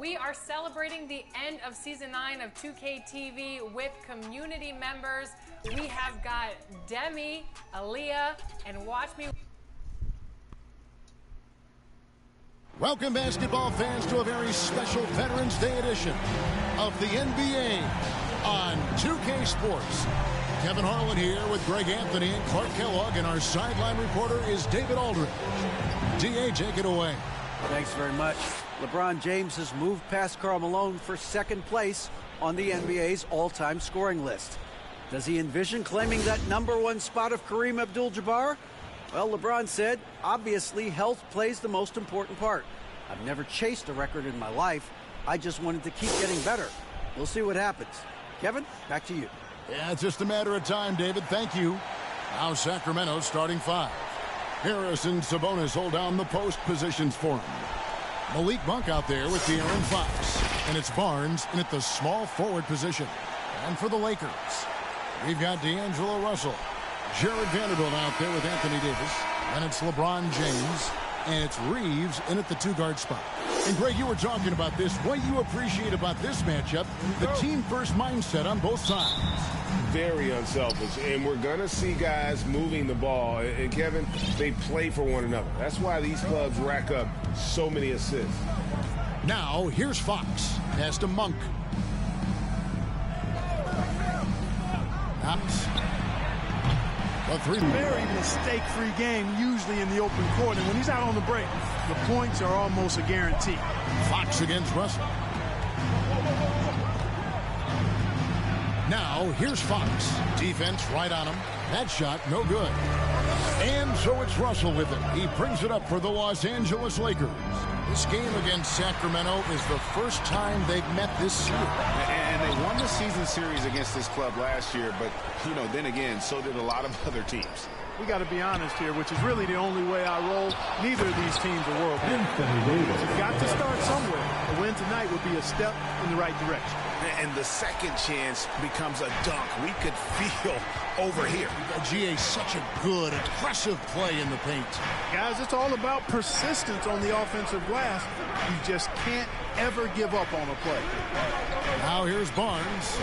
We are celebrating the end of Season 9 of 2K TV with community members. We have got Demi, Aaliyah, and Watch Me. Welcome, basketball fans, to a very special Veterans Day edition of the NBA on 2K Sports. Kevin Harlan here with Greg Anthony and Clark Kellogg, and our sideline reporter is David Aldridge. DA, take it away. Thanks very much. LeBron James has moved past Karl Malone for second place on the NBA's all-time scoring list. Does he envision claiming that #1 spot of Kareem Abdul-Jabbar? Well, LeBron said, obviously, health plays the most important part. I've never chased a record in my life. I just wanted to keep getting better. We'll see what happens. Kevin, back to you. Yeah, it's just a matter of time, David. Thank you. Now Sacramento starting 5. Harris and Sabonis hold down the post positions for him. Malik Monk out there with De'Aaron Fox. And it's Barnes in at the small forward position. And for the Lakers, we've got D'Angelo Russell. Jared Vanderbilt out there with Anthony Davis. And it's LeBron James. And it's Reeves in at the 2-guard spot. And Greg, you were talking about this. What you appreciate about this matchup, the team-first mindset on both sides. Very unselfish. And we're going to see guys moving the ball. And Kevin, they play for one another. That's why these clubs rack up so many assists. Now, here's Fox. Pass to Monk. Knox. A very mistake-free game, usually in the open court. And when he's out on the break, the points are almost a guarantee. Fox against Russell. Now, here's Fox. Defense right on him. That shot, no good. And so it's Russell with it. He brings it up for the Los Angeles Lakers. This game against Sacramento is the first time they've met this year. And they won the season series against this club last year, but, you know, then again, so did a lot of other teams. We got to be honest here, which is really the only way I roll. Neither of these teams are world beaters. You've got to start somewhere. A win tonight would be a step in the right direction. And the second chance becomes a dunk. We could feel over here. GA, such a good, aggressive play in the paint. Guys, it's all about persistence on the offensive glass. You just can't ever give up on a play. Now here's Barnes.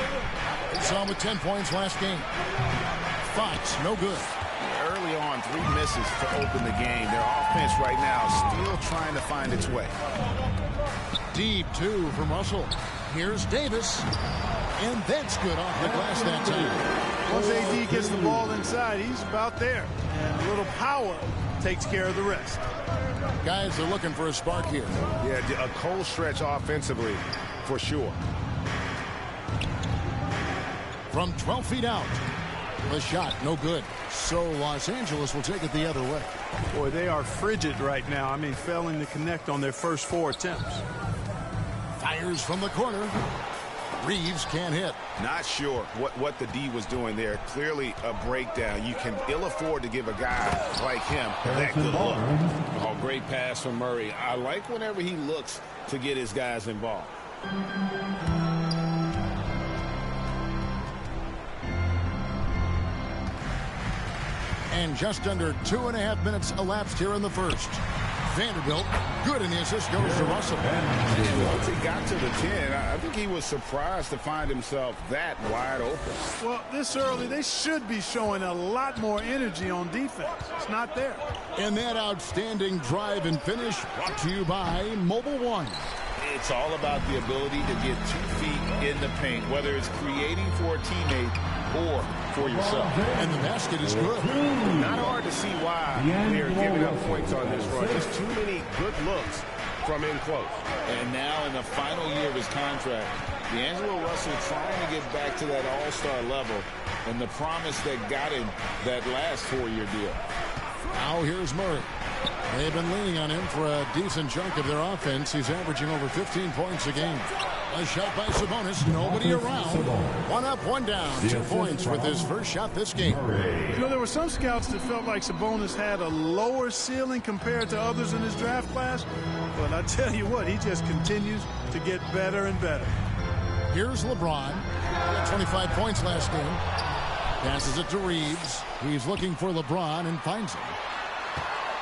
He saw him with 10 points last game. Fox, no good. Early on, 3 misses to open the game. Their offense right now still trying to find its way. Deep 2 from Russell. Here's Davis. And that's good off the glass that time. Once AD gets the ball inside, he's about there. And a little power takes care of the rest. Guys are looking for a spark here. Yeah, a cold stretch offensively, for sure. From 12 feet out. The shot, no good. So Los Angeles will take it the other way. Boy, they are frigid right now. I mean, failing to connect on their first 4 attempts. Fires from the corner. Reeves can't hit. Not sure what the D was doing there. Clearly a breakdown. You can ill afford to give a guy like him that good look. Oh, great pass from Murray. I like whenever he looks to get his guys involved. And just under 2.5 minutes elapsed here in the first. Vanderbilt, good, and the assist goes to Russell. And once he got to the 10, I think he was surprised to find himself that wide open. Well, this early, they should be showing a lot more energy on defense. It's not there. And that outstanding drive and finish brought to you by Mobile One. It's all about the ability to get 2 feet in the paint, whether it's creating for a teammate or for yourself. And the basket is good. Not hard to see why they're giving up points on this run. There's too many good looks from in close. And now in the final year of his contract, D'Angelo Russell trying to get back to that all-star level and the promise that got him that last 4-year deal. Now here's Murray. They've been leaning on him for a decent chunk of their offense. He's averaging over 15 points a game. A shot by Sabonis. Nobody around. 1 up, 1 down. 2 points with his first shot this game. You know, there were some scouts that felt like Sabonis had a lower ceiling compared to others in his draft class. But I tell you what, he just continues to get better and better. Here's LeBron. 25 points last game. Passes it to Reeves. He's looking for LeBron and finds him.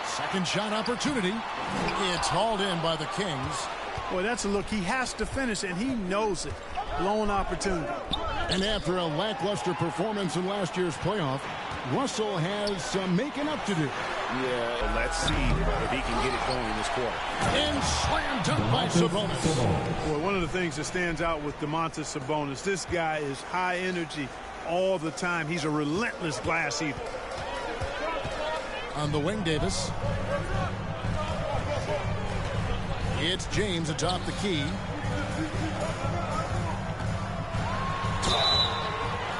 Second shot opportunity. It's hauled in by the Kings. Boy, that's a look. He has to finish, and he knows it. Blown opportunity. And after a lackluster performance in last year's playoff, Russell has some making up to do. Yeah, let's see if he can get it going this quarter. And slam dunk by Sabonis. Boy, one of the things that stands out with Domantas Sabonis, this guy is high energy all the time. He's a relentless glass eater. On the wing, Davis. It's James atop the key.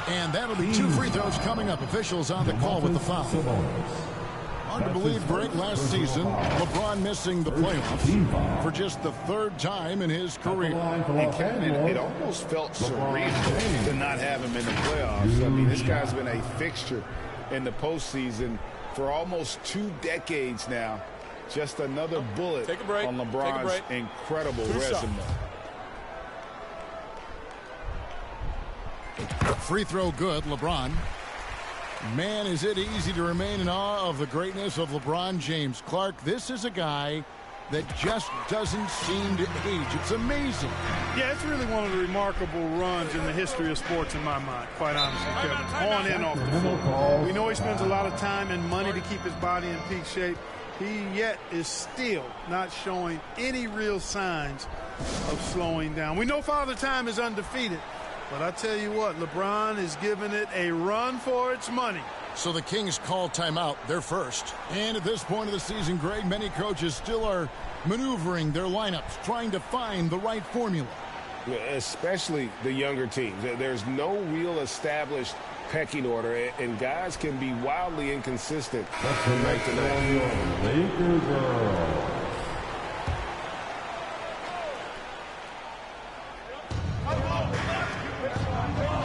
And that'll be 2 free throws coming up. Officials on the call with the foul. Hard to believe, Greg, last season, LeBron missing the playoffs for just the 3rd time in his career. And Kevin, it almost felt surreal to not have him in the playoffs. I mean, this guy's been a fixture in the postseason for almost 2 decades now. Just another bullet on LeBron's incredible resume. Free throw good, LeBron. Man, is it easy to remain in awe of the greatness of LeBron James. Clark, this is a guy that just doesn't seem to age. It's amazing. Yeah, it's really one of the remarkable runs in the history of sports in my mind, quite honestly, Kevin. On and off the floor. We know he spends a lot of time and money to keep his body in peak shape. He yet is still not showing any real signs of slowing down. We know Father Time is undefeated, but I tell you what, LeBron is giving it a run for its money. So the Kings call timeout. They're first. And at this point of the season, Greg, many coaches still are maneuvering their lineups, trying to find the right formula. Especially the younger teams. There's no real established pecking order, and guys can be wildly inconsistent night to night.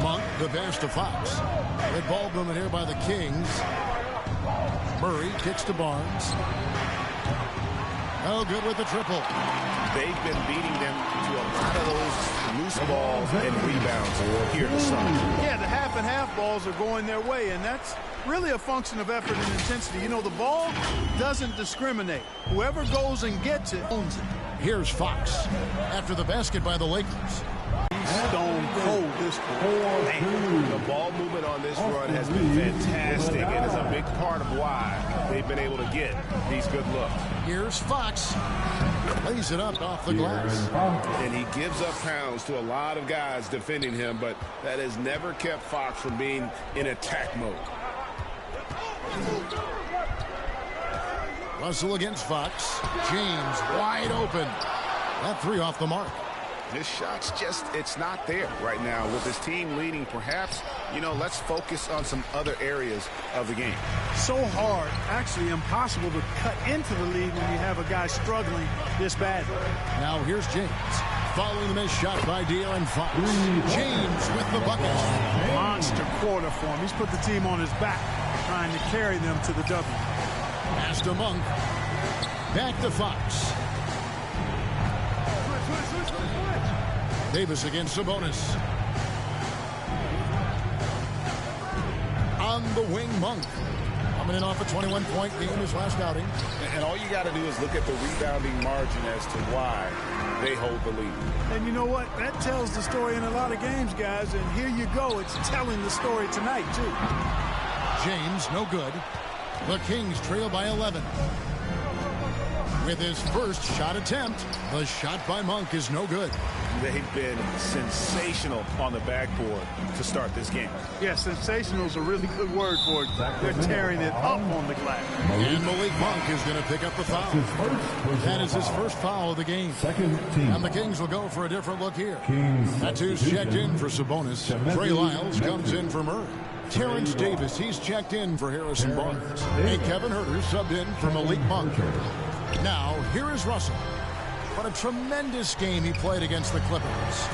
Monk, the pass to Fox. Good ball movement here by the Kings. Murray kicks to Barnes. Oh, good with the triple. They've been beating them to a lot of those loose balls and rebounds here this summer. Yeah, the half and half balls are going their way, and that's really a function of effort and intensity. You know, the ball doesn't discriminate. Whoever goes and gets it owns it. Here's Fox after the basket by the Lakers. Stone cold this Man, the ball movement on this run has been fantastic and is a big part of why they've been able to get these good looks. Here's Fox. Lays it up off the glass. And he gives up pounds to a lot of guys defending him, but that has never kept Fox from being in attack mode. Russell against Fox. James wide open. That 3 off the mark. His shot's just, it's not there right now. With his team leading, perhaps, you know, let's focus on some other areas of the game. So hard, actually impossible to cut into the lead when you have a guy struggling this badly. Now here's James. Following the missed shot by De'Aaron Fox. James with the bucket. Monster quarter for him. He's put the team on his back, trying to carry them to the W. Pass to Monk. Back to Fox. Davis against Sabonis. On the wing, Monk. Coming in off a 21-point game his last outing. And all you got to do is look at the rebounding margin as to why they hold the lead. And you know what? That tells the story in a lot of games, guys. And here you go. It's telling the story tonight, too. James, no good. The Kings trail by 11. With his first shot attempt, the shot by Monk is no good. They've been sensational on the backboard to start this game. Yeah, sensational is a really good word for it. They're tearing it up on the glass. And Malik Monk is going to pick up the foul. That is his first foul of the game. And the Kings will go for a different look here. That's who's checked in for Sabonis. Trey Lyles comes in for Murray. Terrence Davis, he's checked in for Harrison Barnes. And Kevin Huerter subbed in for Malik Monk. Now, here is Russell. What a tremendous game he played against the Clippers.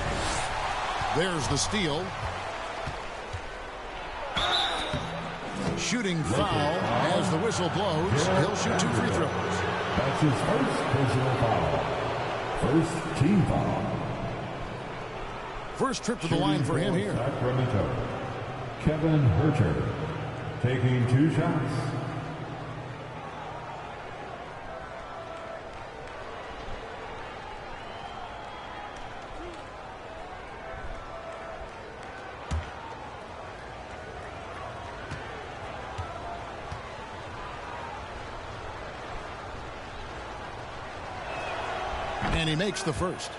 There's the steal. Shooting foul as the whistle blows. He'll shoot 2 free throws. That's his first personal foul. First team foul. First trip to the line for him here. Sacramento. Kevin Huerter taking 2 shots. And he makes the first.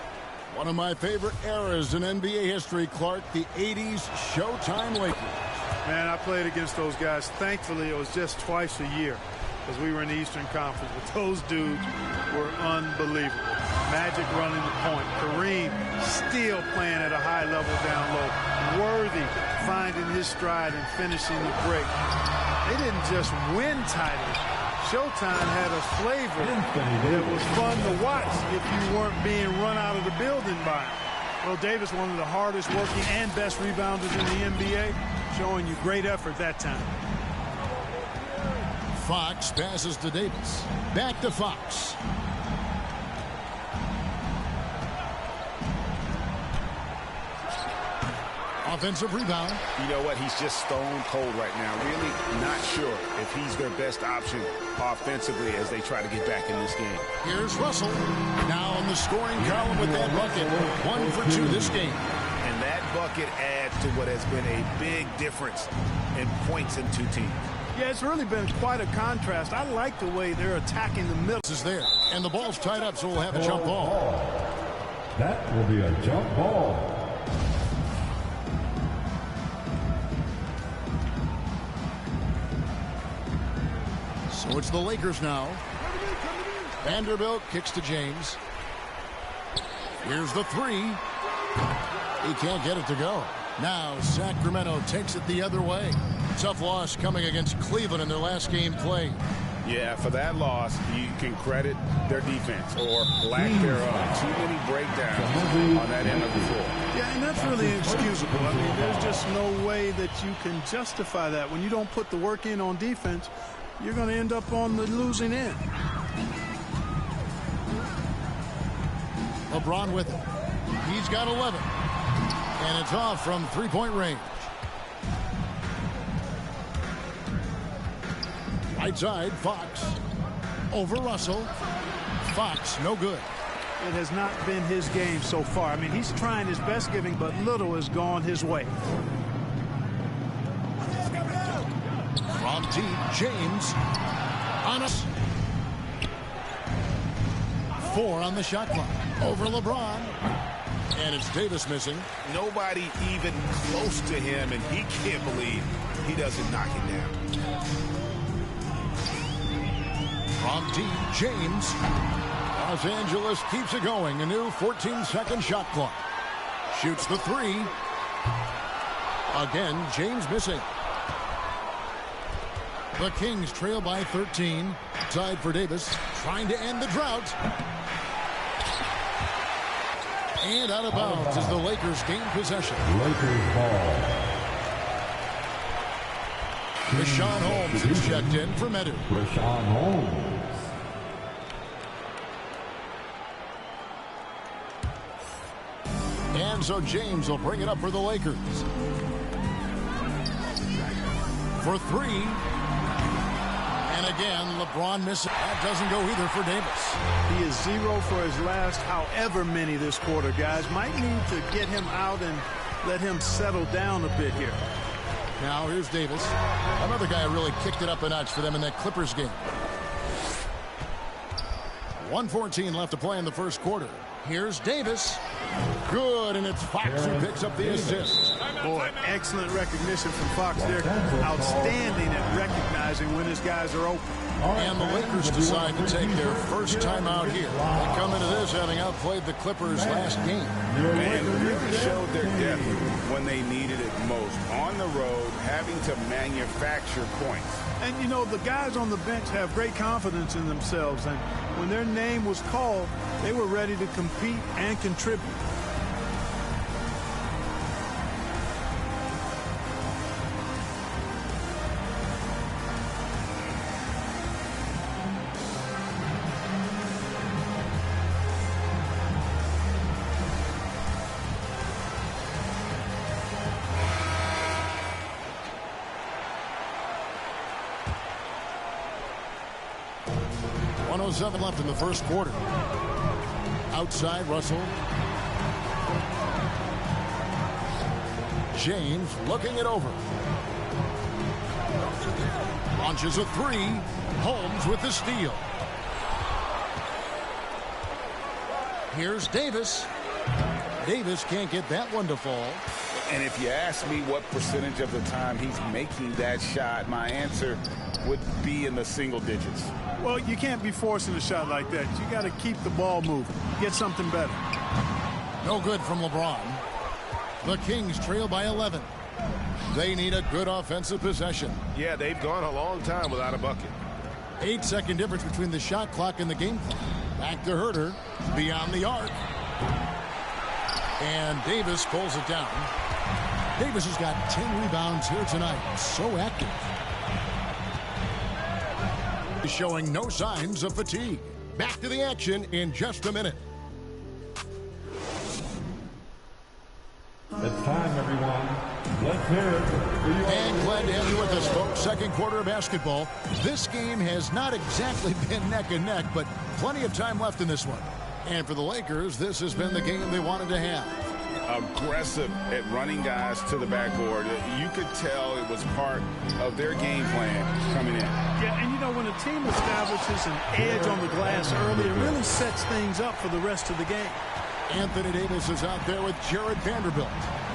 One of my favorite eras in NBA history, Clark, the 80s Showtime Lakers. Man, I played against those guys. Thankfully, it was just twice a year because we were in the Eastern Conference. But those dudes were unbelievable. Magic running the point. Kareem still playing at a high level down low. Worthy finding his stride and finishing the break. They didn't just win titles. Showtime had a flavor that was fun to watch if you weren't being run out of the building by him. Well, Davis, one of the hardest working and best rebounders in the NBA, showing you great effort that time. Fox passes to Davis. Back to Fox. Offensive rebound. You know what? He's just stone cold right now. Really not sure if he's their best option offensively as they try to get back in this game. Here's Russell. Now in the scoring column with that bucket. 1 for 2 this game. And that bucket adds to what has been a big difference in points in two teams. Yeah, it's really been quite a contrast. I like the way they're attacking the middle. This is there. And the ball's tied up, so we'll have a jump ball. That will be a jump ball. So it's the Lakers now. Vanderbilt kicks to James. Here's the three. He can't get it to go. Now Sacramento takes it the other way. Tough loss coming against Cleveland in their last game played. Yeah, for that loss, you can credit their defense or lack thereof. Too many breakdowns on that end of the floor. Yeah, and that's really inexcusable. I mean, there's just no way that you can justify that. When you don't put the work in on defense, you're going to end up on the losing end. LeBron with it. He's got 11. And it's off from three-point range. Right side, Fox. Over Russell. Fox, no good. It has not been his game so far. I mean, he's trying his best giving, but little has gone his way. From deep, James. On us. 4 on the shot clock. Over LeBron. And it's Davis missing. Nobody even close to him, and he can't believe he doesn't knock it down. From deep, James. Los Angeles keeps it going. A new 14-second shot clock. Shoots the three. Again, James missing. The Kings trail by 13. Side for Davis. Trying to end the drought. And out of bounds as the Lakers gain possession. Lakers ball. Rashawn Holmes is checked in for Medu. Rashawn Holmes. And so James will bring it up for the Lakers. For three. And again, LeBron misses. That doesn't go either for Davis. He is 0 for his last however many this quarter, guys. Might need to get him out and let him settle down a bit here. Now here's Davis. Another guy who really kicked it up a notch for them in that Clippers game. 1:14 left to play in the first quarter. Here's Davis. Good, and it's Fox who picks up the assist. Boy, excellent recognition from Fox there. Outstanding at recognizing when his guys are open. And the Lakers decide to take their first time out here. They come into this having outplayed the Clippers last game. And really showed their depth when they needed it most. On the road, having to manufacture points. And, you know, the guys on the bench have great confidence in themselves. And when their name was called, they were ready to compete and contribute. .07 left in the first quarter. Outside, Russell. James looking it over. Launches a three. Holmes with the steal. Here's Davis. Davis can't get that one to fall. And if you ask me what percentage of the time he's making that shot, my answer would be in the single digits. Well, you can't be forcing a shot like that. You got to keep the ball moving. Get something better. No good from LeBron. The Kings trail by 11. They need a good offensive possession. Yeah, they've gone a long time without a bucket. 8-second difference between the shot clock and the game clock. Back to Herter. Beyond the arc. And Davis pulls it down. Davis has got 10 rebounds here tonight. So active. Showing no signs of fatigue. Back to the action in just a minute. It's time, everyone. Let's hear it for you. And glad to have you with us, folks. Second quarter of basketball. This game has not exactly been neck and neck, but plenty of time left in this one. And for the Lakers, this has been the game they wanted to have. Aggressive at running guys to the backboard. You could tell it was part of their game plan coming in. Yeah, and you know, when a team establishes an edge on the glass early, it really sets things up for the rest of the game. Anthony Davis is out there with Jared Vanderbilt.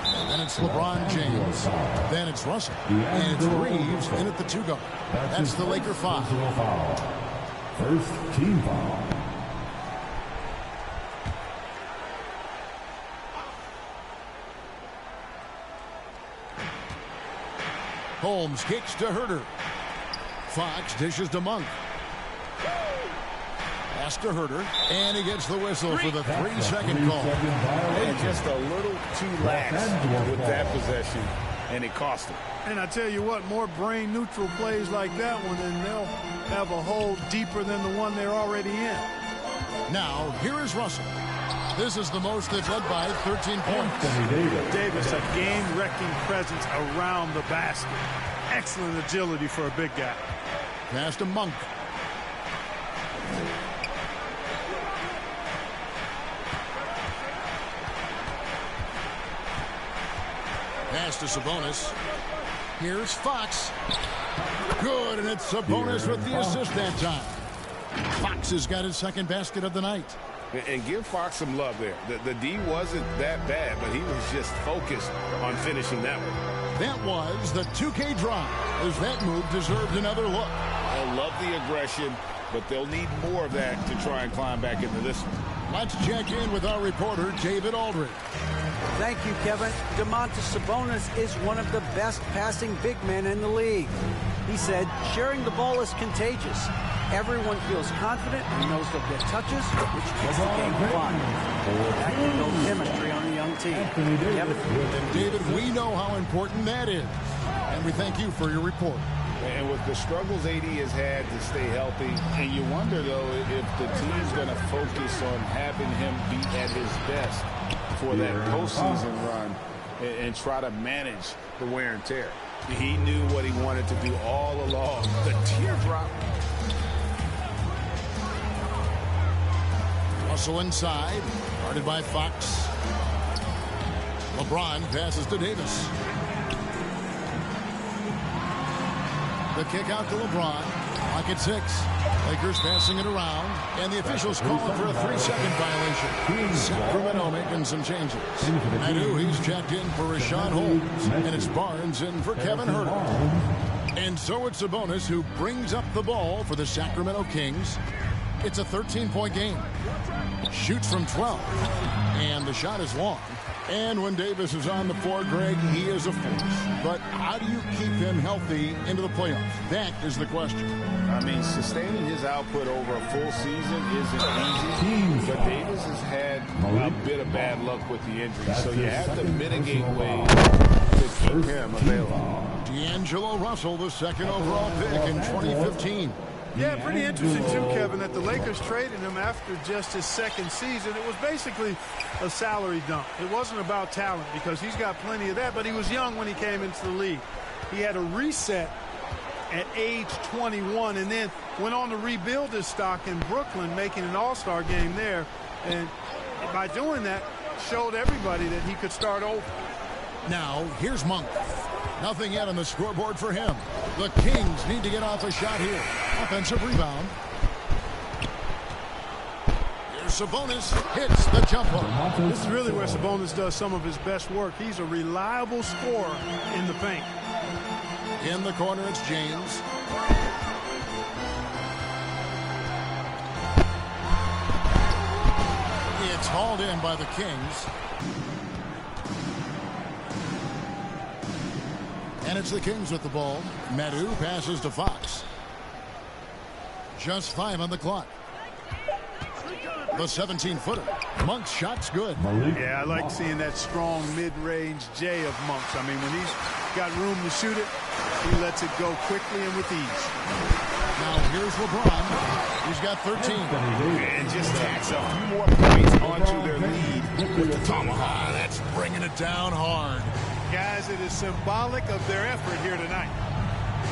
Then it's LeBron James. Then it's Russell. And it's Reeves in at the 2-guard. That's the Laker 5. First team foul. Holmes kicks to Herter. Fox dishes to Monk. Pass to Herter. And he gets the whistle for the 3-second call. And just a little too lax with that possession, and it cost him. And I tell you what, more brain-neutral plays like that one, and they'll have a hole deeper than the one they're already in. Now, here is Russell. This is the most they've led by 13 points. Davis, a game-wrecking presence around the basket. Excellent agility for a big guy. Pass to Monk. Pass to Sabonis. Here's Fox. Good, and it's Sabonis with the assist that time. Fox has got his second basket of the night. And give Fox some love there. The D wasn't that bad, but he was just focused on finishing that one. That was the 2K drive, as that move deserved another look. I love the aggression, but they'll need more of that to try and climb back into this one. Let's check in with our reporter, David Aldridge. Thank you, Kevin. Domantas Sabonis is one of the best passing big men in the league. He said, sharing the ball is contagious. Everyone feels confident and knows they'll get touches, which keeps the game fun. That can build chemistry on a young team. Kevin? And David, we know how important that is. And we thank you for your report. And with the struggles AD has had to stay healthy, and you wonder, though, if the team's going to focus on having him be at his best for that postseason run and try to manage the wear and tear. He knew what he wanted to do all along. The teardrop. Russell inside, guarded by Fox. LeBron passes to Davis. The kick out to LeBron. Clock at 6. Lakers passing it around. And the officials calling for a 3-second violation. Sacramento making some changes. Nadu, he's checked in for Rashawn Holmes. And it's Barnes in for Kevin Herter. And so it's Sabonis who brings up the ball for the Sacramento Kings. It's a 13-point game. Shoots from 12. And the shot is long. And when Davis is on the floor, Greg, he is a force. But how do you keep him healthy into the playoffs? That is the question. I mean, sustaining his output over a full season isn't easy. But Davis has had a bit of bad luck with the injury. So you have to mitigate ways to keep him available. D'Angelo Russell, the second overall pick in 2015. Yeah, pretty interesting, too, Kevin, that the Lakers traded him after just his second season. It was basically a salary dump. It wasn't about talent because he's got plenty of that, but he was young when he came into the league. He had a reset at age 21 and then went on to rebuild his stock in Brooklyn, making an all-star game there. And by doing that, showed everybody that he could start over. Now, here's Monk. Nothing yet on the scoreboard for him. The Kings need to get off a shot here. Offensive rebound. Here's Sabonis hits the jumper. This is really where Sabonis does some of his best work. He's a reliable scorer in the paint. In the corner, it's James. It's hauled in by the Kings. And it's the Kings with the ball. Medu passes to Fox. Just 5 on the clock. The 17-footer. Monk's shot's good. Yeah, I like seeing that strong mid-range J of Monk's. I mean, when he's got room to shoot it, he lets it go quickly and with ease. Now here's LeBron. He's got 13. And just tacks a few more points onto their lead with the tomahawk. That's bringing it down hard. Guys, it is symbolic of their effort here tonight.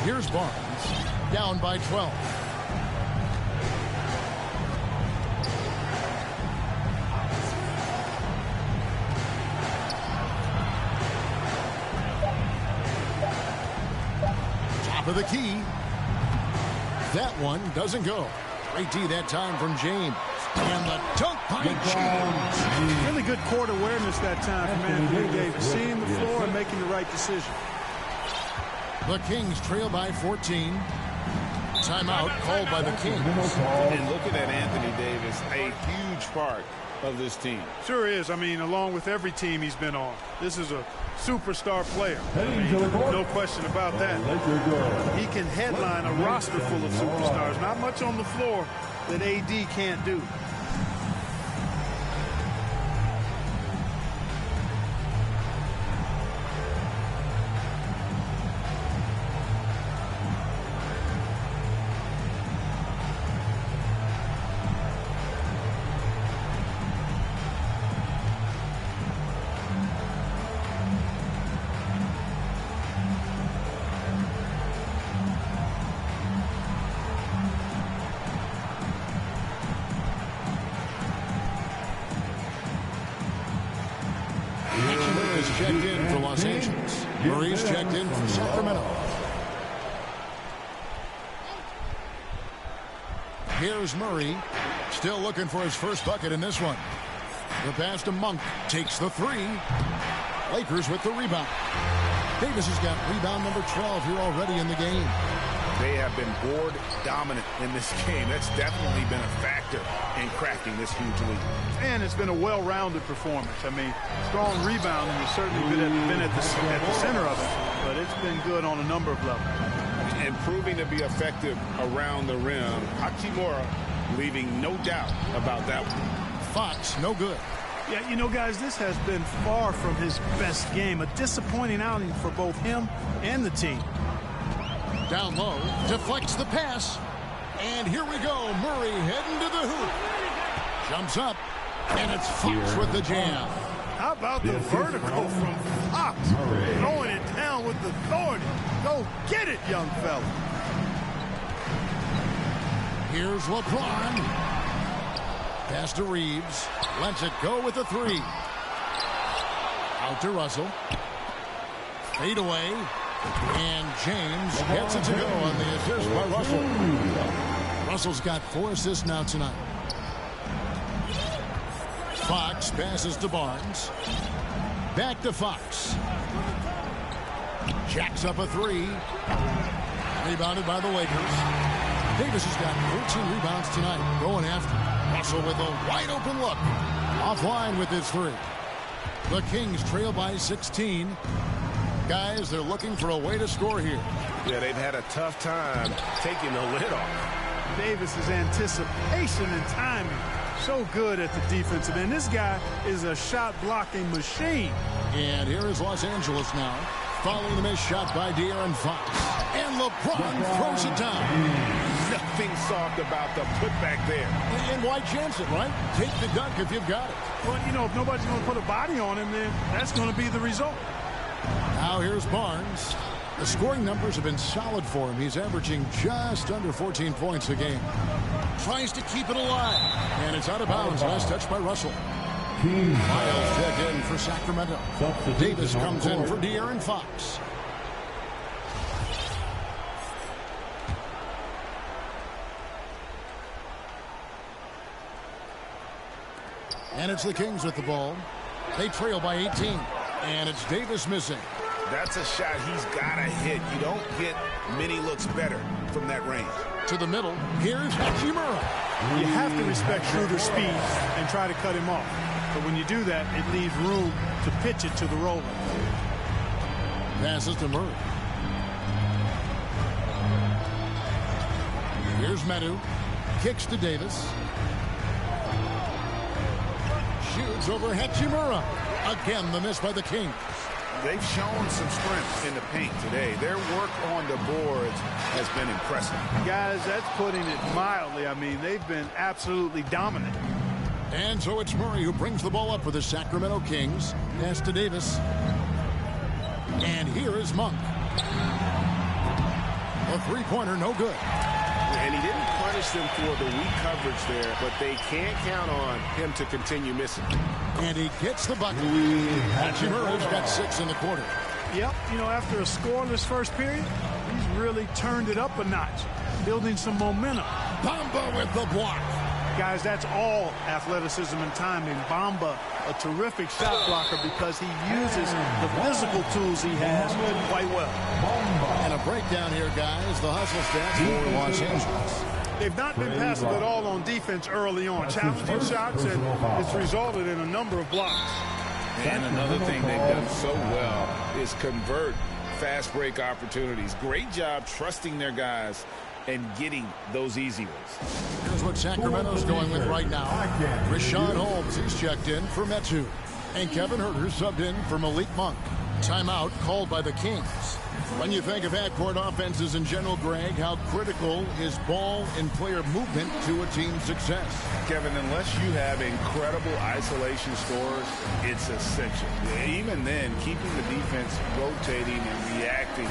Here's Barnes. Down by 12. Top of the key. That one doesn't go. Great D that time from James. And the dunk by James. Really good court awareness that time from Anthony Davis. Seeing the floor and making the right decision. The Kings trail by 14. Timeout called by the Kings. And looking at Anthony Davis, a huge part of this team. Sure is. I mean, along with every team he's been on. This is a superstar player. I mean, no question about that. He can headline a roster full of superstars. Not much on the floor that AD can't do. Checked in for Los Angeles. Murray's checked in for Sacramento. Here's Murray. Still looking for his first bucket in this one. The pass to Monk. Takes the three. Lakers with the rebound. Davis has got rebound number 12 here already in the game. They have been board dominant in this game. That's definitely been a factor in cracking this huge lead. And it's been a well-rounded performance. I mean, strong rebounding has certainly been at the center of it, but it's been good on a number of levels. And proving to be effective around the rim. Hachimura leaving no doubt about that one. Fox, no good. Yeah, you know, guys, this has been far from his best game. A disappointing outing for both him and the team. Down low, deflects the pass. And here we go. Murray heading to the hoop. Jumps up, and it's Fox with the jam. How about the vertical from Fox? Throwing it down with authority. Go get it, young fella. Here's LeBron. Pass to Reeves. Lets it go with the three. Out to Russell. Fade away. And James gets it to go on the assist by Russell. Russell's got 4 assists now tonight. Fox passes to Barnes. Back to Fox. Jacks up a three. Rebounded by the Lakers. Davis has got 14 rebounds tonight. Going after Russell with a wide open look. Offline with his three. The Kings trail by 16. Guys, they're looking for a way to score here. Yeah, they've had a tough time taking the lid off. Davis's anticipation and timing, so good at the defensive end. This guy is a shot-blocking machine. And here is Los Angeles now, following the missed shot by De'Aaron Fox. And LeBron throws it down. Nothing soft about the putback there. And why chance it, right? Take the dunk if you've got it. Well, you know, if nobody's going to put a body on him, then that's going to be the result. Now here's Barnes. The scoring numbers have been solid for him. He's averaging just under 14 points a game. Tries to keep it alive. And it's out of bounds. Last touch by Russell. Miles checked in for Sacramento. Davis comes in for De'Aaron Fox. And it's the Kings with the ball. They trail by 18. And it's Davis missing. That's a shot he's got to hit. You don't get many looks better from that range. To the middle. Here's Hachimura. You have to respect Schroeder's speed and try to cut him off. But when you do that, it leaves room to pitch it to the roller. Passes to Murray. Here's Medu. Kicks to Davis. Shoots over Hachimura. Again, the miss by the Kings. They've shown some strength in the paint today. Their work on the boards has been impressive. Guys, that's putting it mildly. I mean, they've been absolutely dominant. And so it's Murray who brings the ball up for the Sacramento Kings. Pass to Davis. And here is Monk. A three-pointer, no good. And he didn't punish them for the weak coverage there, but they can't count on him to continue missing. And he gets the bucket. Hachimura's got 6 in the quarter. Yep, you know, after a scoreless first period, he's really turned it up a notch, building some momentum. Bamba with the block. Guys, that's all athleticism and timing. Bamba, a terrific shot blocker because he uses the physical tools he has quite well. And a breakdown here, guys. The hustle stats for Los Angeles. They've not been passive at all on defense early on. Challenging shots, and it's resulted in a number of blocks. And another thing they've done so well is convert fast break opportunities. Great job trusting their guys and getting those easy ones. Here's what Sacramento's going with right now. Rashawn Holmes is checked in for Metu. And Kevin Huerter subbed in for Malik Monk. Timeout called by the Kings. When you think of half-court offenses in general, Greg, how critical is ball and player movement to a team's success? Kevin, unless you have incredible isolation scores, it's essential. Even then, keeping the defense rotating and reacting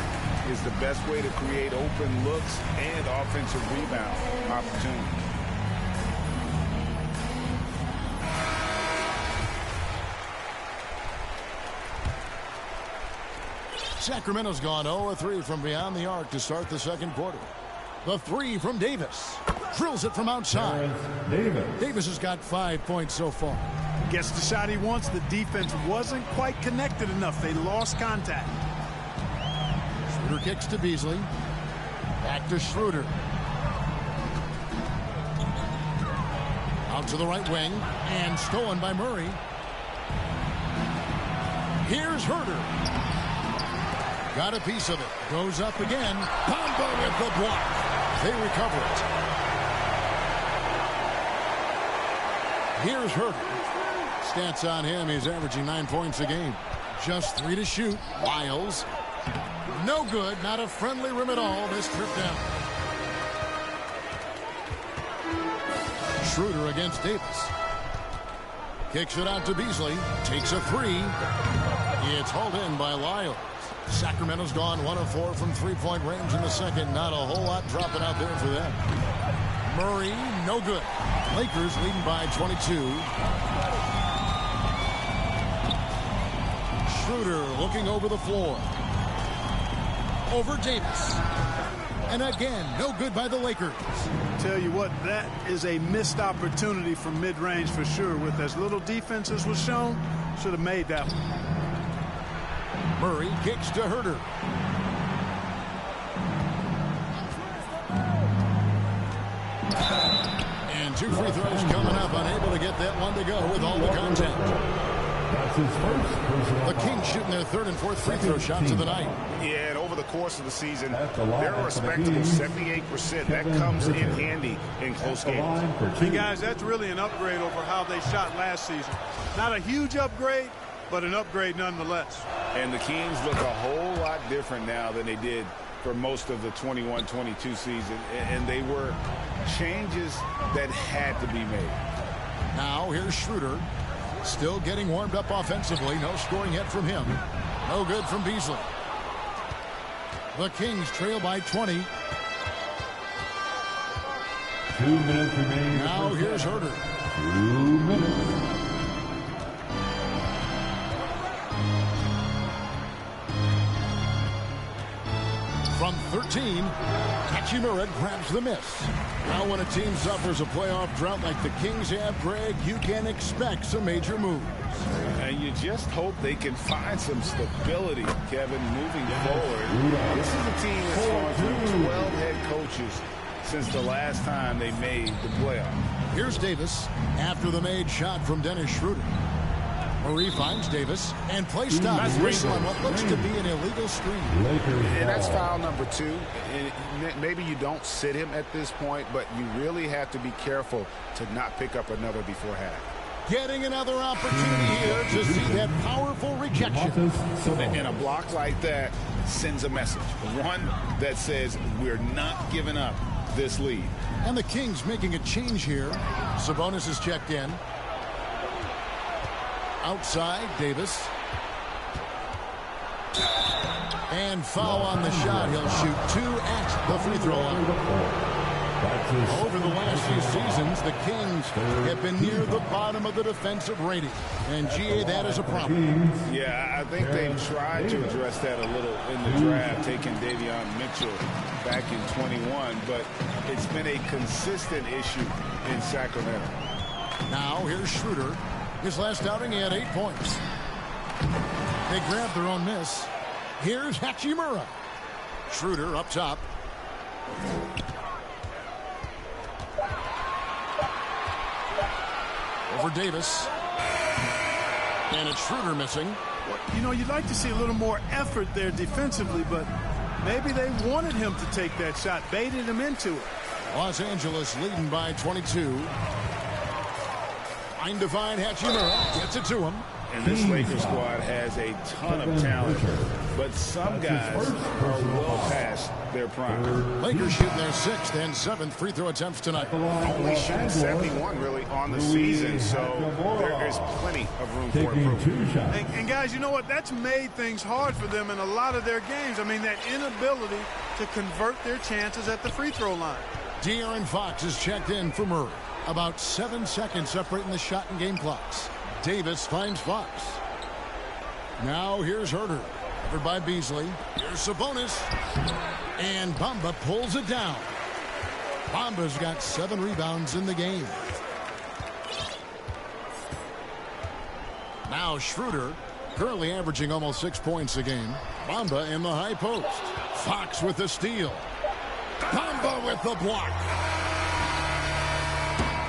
is the best way to create open looks and offensive rebound opportunities. Sacramento's gone 0-3 from beyond the arc to start the second quarter. The three from Davis. Drills it from outside. Davis has got 5 points so far. Gets the shot he wants. The defense wasn't quite connected enough. They lost contact. Schroeder kicks to Beasley. Back to Schroeder. Out to the right wing. And stolen by Murray. Here's Huerter. Got a piece of it. Goes up again. Bamba with the block. They recover it. Here's Huerter. Stats on him. He's averaging 9 points a game. Just 3 to shoot. Wiles. No good. Not a friendly rim at all. This trip down. Schroeder against Davis. Kicks it out to Beasley. Takes a three. It's hauled in by Lyles. Sacramento's gone 1 of 4 from three-point range in the second. Not a whole lot dropping out there for them. Murray, no good. Lakers leading by 22. Schroeder looking over the floor. Over Davis. And again, no good by the Lakers. Tell you what, that is a missed opportunity from mid-range for sure. With as little defense as was shown, should have made that one. Murray kicks to Huerter. And 2 free throws coming up. Unable to get that one to go with all the contact. That's his first personal The Kings shooting their 3rd and 4th free throw shots of the night. Yeah, and over the course of the season, they're a respectable 78%. That comes in handy in close games. Hey guys, that's really an upgrade over how they shot last season. Not a huge upgrade, but an upgrade nonetheless. And the Kings look a whole lot different now than they did for most of the 21-22 season. And they were changes that had to be made. Now here's Schroeder. Still getting warmed up offensively. No scoring yet from him. No good from Beasley. The Kings trail by 20. 2 minutes remaining. Now here's Huerter. 2 minutes. From 13, Hachimura grabs the miss. Now when a team suffers a playoff drought like the Kings have, Greg, you can expect some major moves. And you just hope they can find some stability, Kevin, moving forward. This is a team that's gone through 12 head coaches since the last time they made the playoff. Here's Davis after the made shot from Dennis Schroeder. Murray finds Davis and play stops. Whistle on what looks to be an illegal screen. And that's foul number 2. And maybe you don't sit him at this point, but you really have to be careful to not pick up another before half. Getting another opportunity here to see that powerful rejection. And a block like that sends a message. One that says we're not giving up this lead. And the Kings making a change here. Sabonis is checked in. Outside, Davis. And foul on the shot. He'll shoot 2 at the free throw line. Over the last few seasons, the Kings have been near the bottom of the defensive rating. And, GA, that is a problem. Yeah, I think they've tried to address that a little in the draft, taking Davion Mitchell back in 21, but it's been a consistent issue in Sacramento. Now, here's Schroeder. His last outing, he had 8 points. They grabbed their own miss. Here's Hachimura. Schroeder up top. Over Davis. And it's Schroeder missing. Well, you know, you'd like to see a little more effort there defensively, but maybe they wanted him to take that shot, baited him into it. Los Angeles leading by 22. Trying to find Hachimura. Gets it to him. And this Lakers squad has a ton of talent, but some guys are well past their prime. Lakers shooting their 6th and 7th free throw attempts tonight. Only shooting 71 really on the season, so there is plenty of room for improvement. And guys, you know what? That's made things hard for them in a lot of their games. I mean, that inability to convert their chances at the free throw line. De'Aaron Fox is checked in for Murray. About 7 seconds separating the shot and game clocks. Davis finds Fox. Now here's Herter. Covered by Beasley. Here's Sabonis. And Bamba pulls it down. Bamba's got 7 rebounds in the game. Now Schroeder, currently averaging almost 6 points a game. Bamba in the high post. Fox with the steal. Bamba with the block.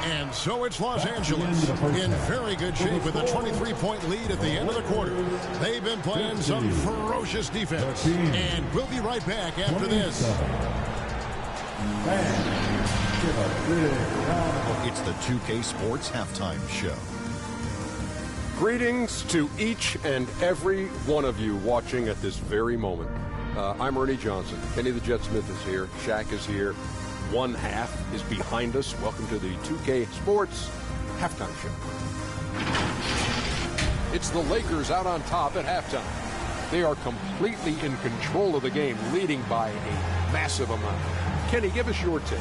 And so it's Los Angeles in very good shape with a 23-point lead at the end of the quarter. They've been playing some ferocious defense. And we'll be right back after this. It's the 2K Sports Halftime Show. Greetings to each and every one of you watching at this very moment. I'm Ernie Johnson. Kenny the Jet Smith is here. Shaq is here. One half is behind us. Welcome to the 2K Sports Halftime Show. It's the Lakers out on top at halftime. They are completely in control of the game, leading by a massive amount. Kenny, give us your take.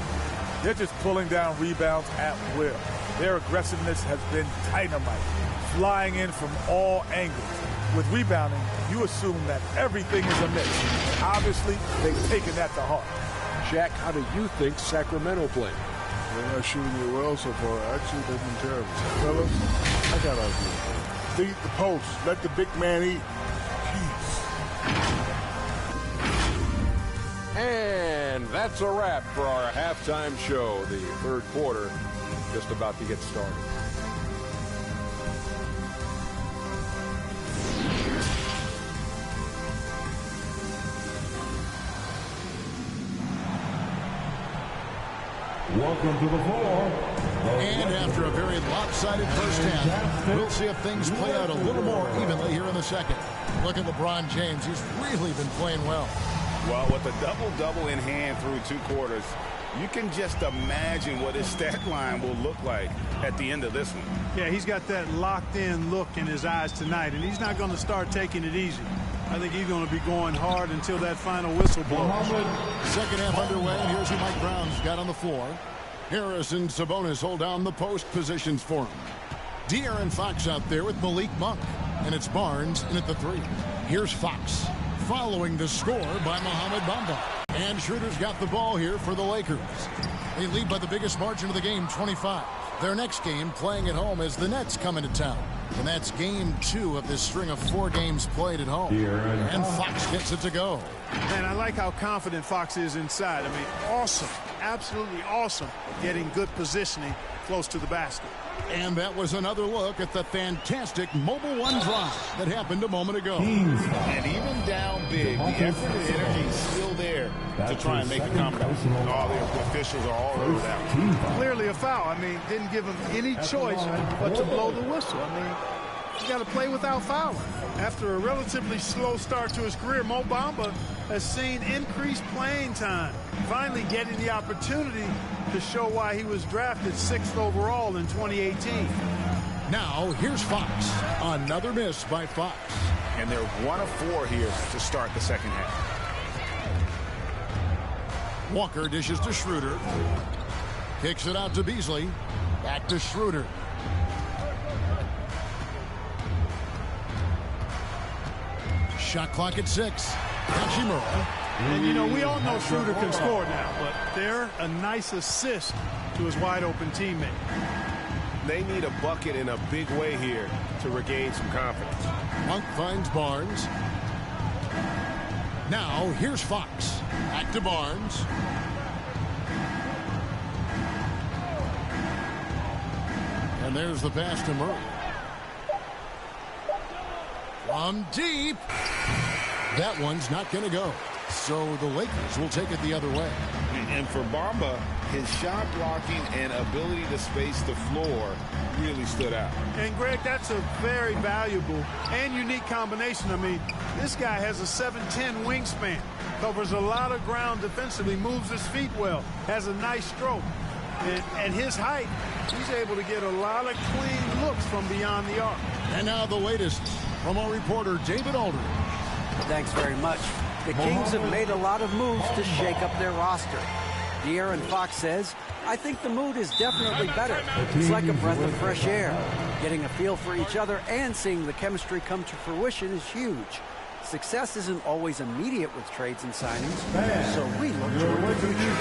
They're just pulling down rebounds at will. Their aggressiveness has been dynamite, flying in from all angles. With rebounding, you assume that everything is amiss. Obviously, they've taken that to heart. Shaq, how do you think Sacramento played? They're not shooting it well so far. Actually, they've been terrible. Fellas, I got an idea. Beat the post. Let the big man eat. Jeez. And that's a wrap for our halftime show. The third quarter just about to get started. Welcome to the floor. And after a very lopsided first half, we'll see if things play out a little more evenly here in the second. Look at LeBron James. He's really been playing well. Well, with a double-double in hand through 2 quarters, you can just imagine what his stat line will look like at the end of this one. Yeah, he's got that locked-in look in his eyes tonight, and he's not going to start taking it easy. I think he's going to be going hard until that final whistle blows. Second half underway, and here's who Mike Brown's got on the floor. Harris and Sabonis hold down the post positions for him. De'Aaron Fox out there with Malik Monk. And it's Barnes in at the 3. Here's Fox, following the score by Mohamed Bamba. And Schroeder's got the ball here for the Lakers. They lead by the biggest margin of the game, 25. Their next game playing at home as the Nets come into town. And that's game 2 of this string of 4 games played at home. And Fox gets it to go. Man, I like how confident Fox is inside. I mean, awesome. Absolutely awesome. Getting good positioning close to the basket. And that was another look at the fantastic Mobile One drive that happened a moment ago. And even down big, the effort and energy is still there to try and make a comeback. All the officials are all over that one. Clearly a foul. I mean, didn't give him any choice but to blow the whistle. I mean, you got to play without fouling. After a relatively slow start to his career, Mo Bamba has seen increased playing time, finally getting the opportunity to show why he was drafted 6th overall in 2018. Now, here's Fox. Another miss by Fox. And they're 1 of 4 here to start the second half. Walker dishes to Schroeder. Kicks it out to Beasley. Back to Schroeder. Shot clock at 6. Hachimura. And, you know, we all know Schroeder can score now, but they're a nice assist to his wide-open teammate. They need a bucket in a big way here to regain some confidence. Monk finds Barnes. Now, here's Fox. Back to Barnes. And there's the pass to Murray. From deep. That one's not going to go. So the Lakers will take it the other way. And for Bamba, his shot blocking and ability to space the floor really stood out. And, Greg, that's a very valuable and unique combination. I mean, this guy has a 7'10" wingspan, covers a lot of ground defensively, moves his feet well, has a nice stroke. And at his height, he's able to get a lot of clean looks from beyond the arc. And now the latest from our reporter, David Aldridge. Thanks very much. The Kings have made a lot of moves to shake up their roster. De'Aaron Fox says, I think the mood is definitely better. It's like a breath of fresh air. Getting a feel for each other and seeing the chemistry come to fruition is huge. Success isn't always immediate with trades and signings, so we look toward the future.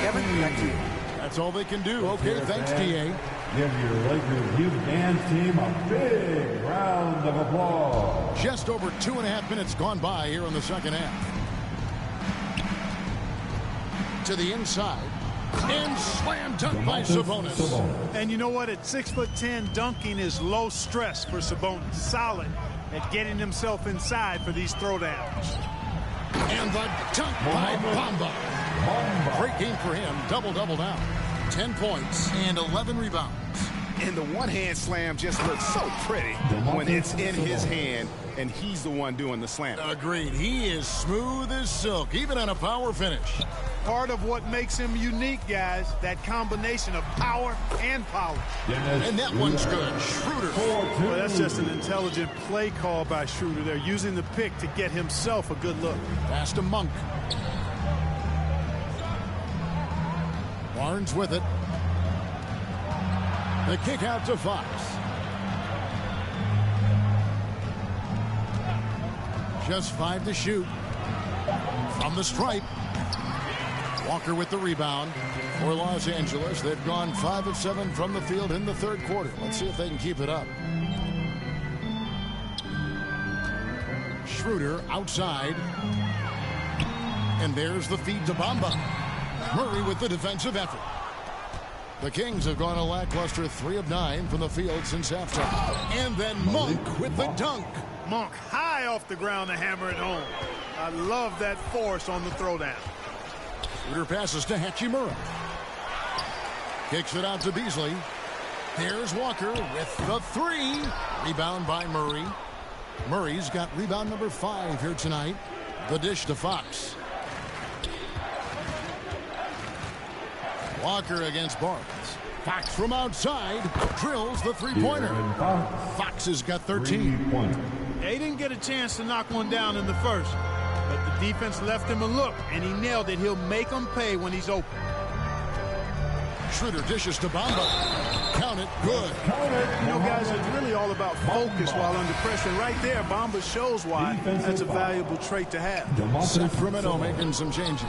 Kevin, back to you. That's all they can do. Okay, thanks, D.A. Give your Lakers youth and team a big round of applause. Just over 2.5 minutes gone by here in the second half. To the inside. And slam dunk by Sabonis. And you know what? At 6'10", dunking is low stress for Sabonis. Solid at getting himself inside for these throwdowns. And the dunk by Bamba. Great game for him. Double-double now. 10 points and 11 rebounds. And the one-hand slam just looks so pretty when it's in his hand and he's the one doing the slam. Agreed. He is smooth as silk, even on a power finish. Part of what makes him unique, guys, that combination of power and polish. And that one's good. Schroeder. Well, that's just an intelligent play call by Schroeder. They're using the pick to get himself a good look. Pass to Monk. Barnes with it. The kick out to Fox. Just 5 to shoot. From the stripe. Walker with the rebound for Los Angeles. They've gone 5 of 7 from the field in the third quarter. Let's see if they can keep it up. Schroeder outside. And there's the feed to Bamba. Murray with the defensive effort. The Kings have gone a lackluster 3 of 9 from the field since halftime. And then Monk with the dunk. Monk high off the ground to hammer it home. I love that force on the throwdown. Schroeder passes to Hachimura. Kicks it out to Beasley. There's Walker with the 3. Rebound by Murray. Murray's got rebound number 5 here tonight. The dish to Fox. Walker against Barnes. Fox from outside drills the three-pointer. Fox has got 13. They didn't get a chance to knock one down in the first, but the defense left him a look, and he nailed it. He'll make them pay when he's open. Schroeder dishes to Bamba. Count it. Good. You know, guys, it's really all about focus while under pressure. And right there, Bamba shows why that's a valuable trait to have. Sacramento making some changes.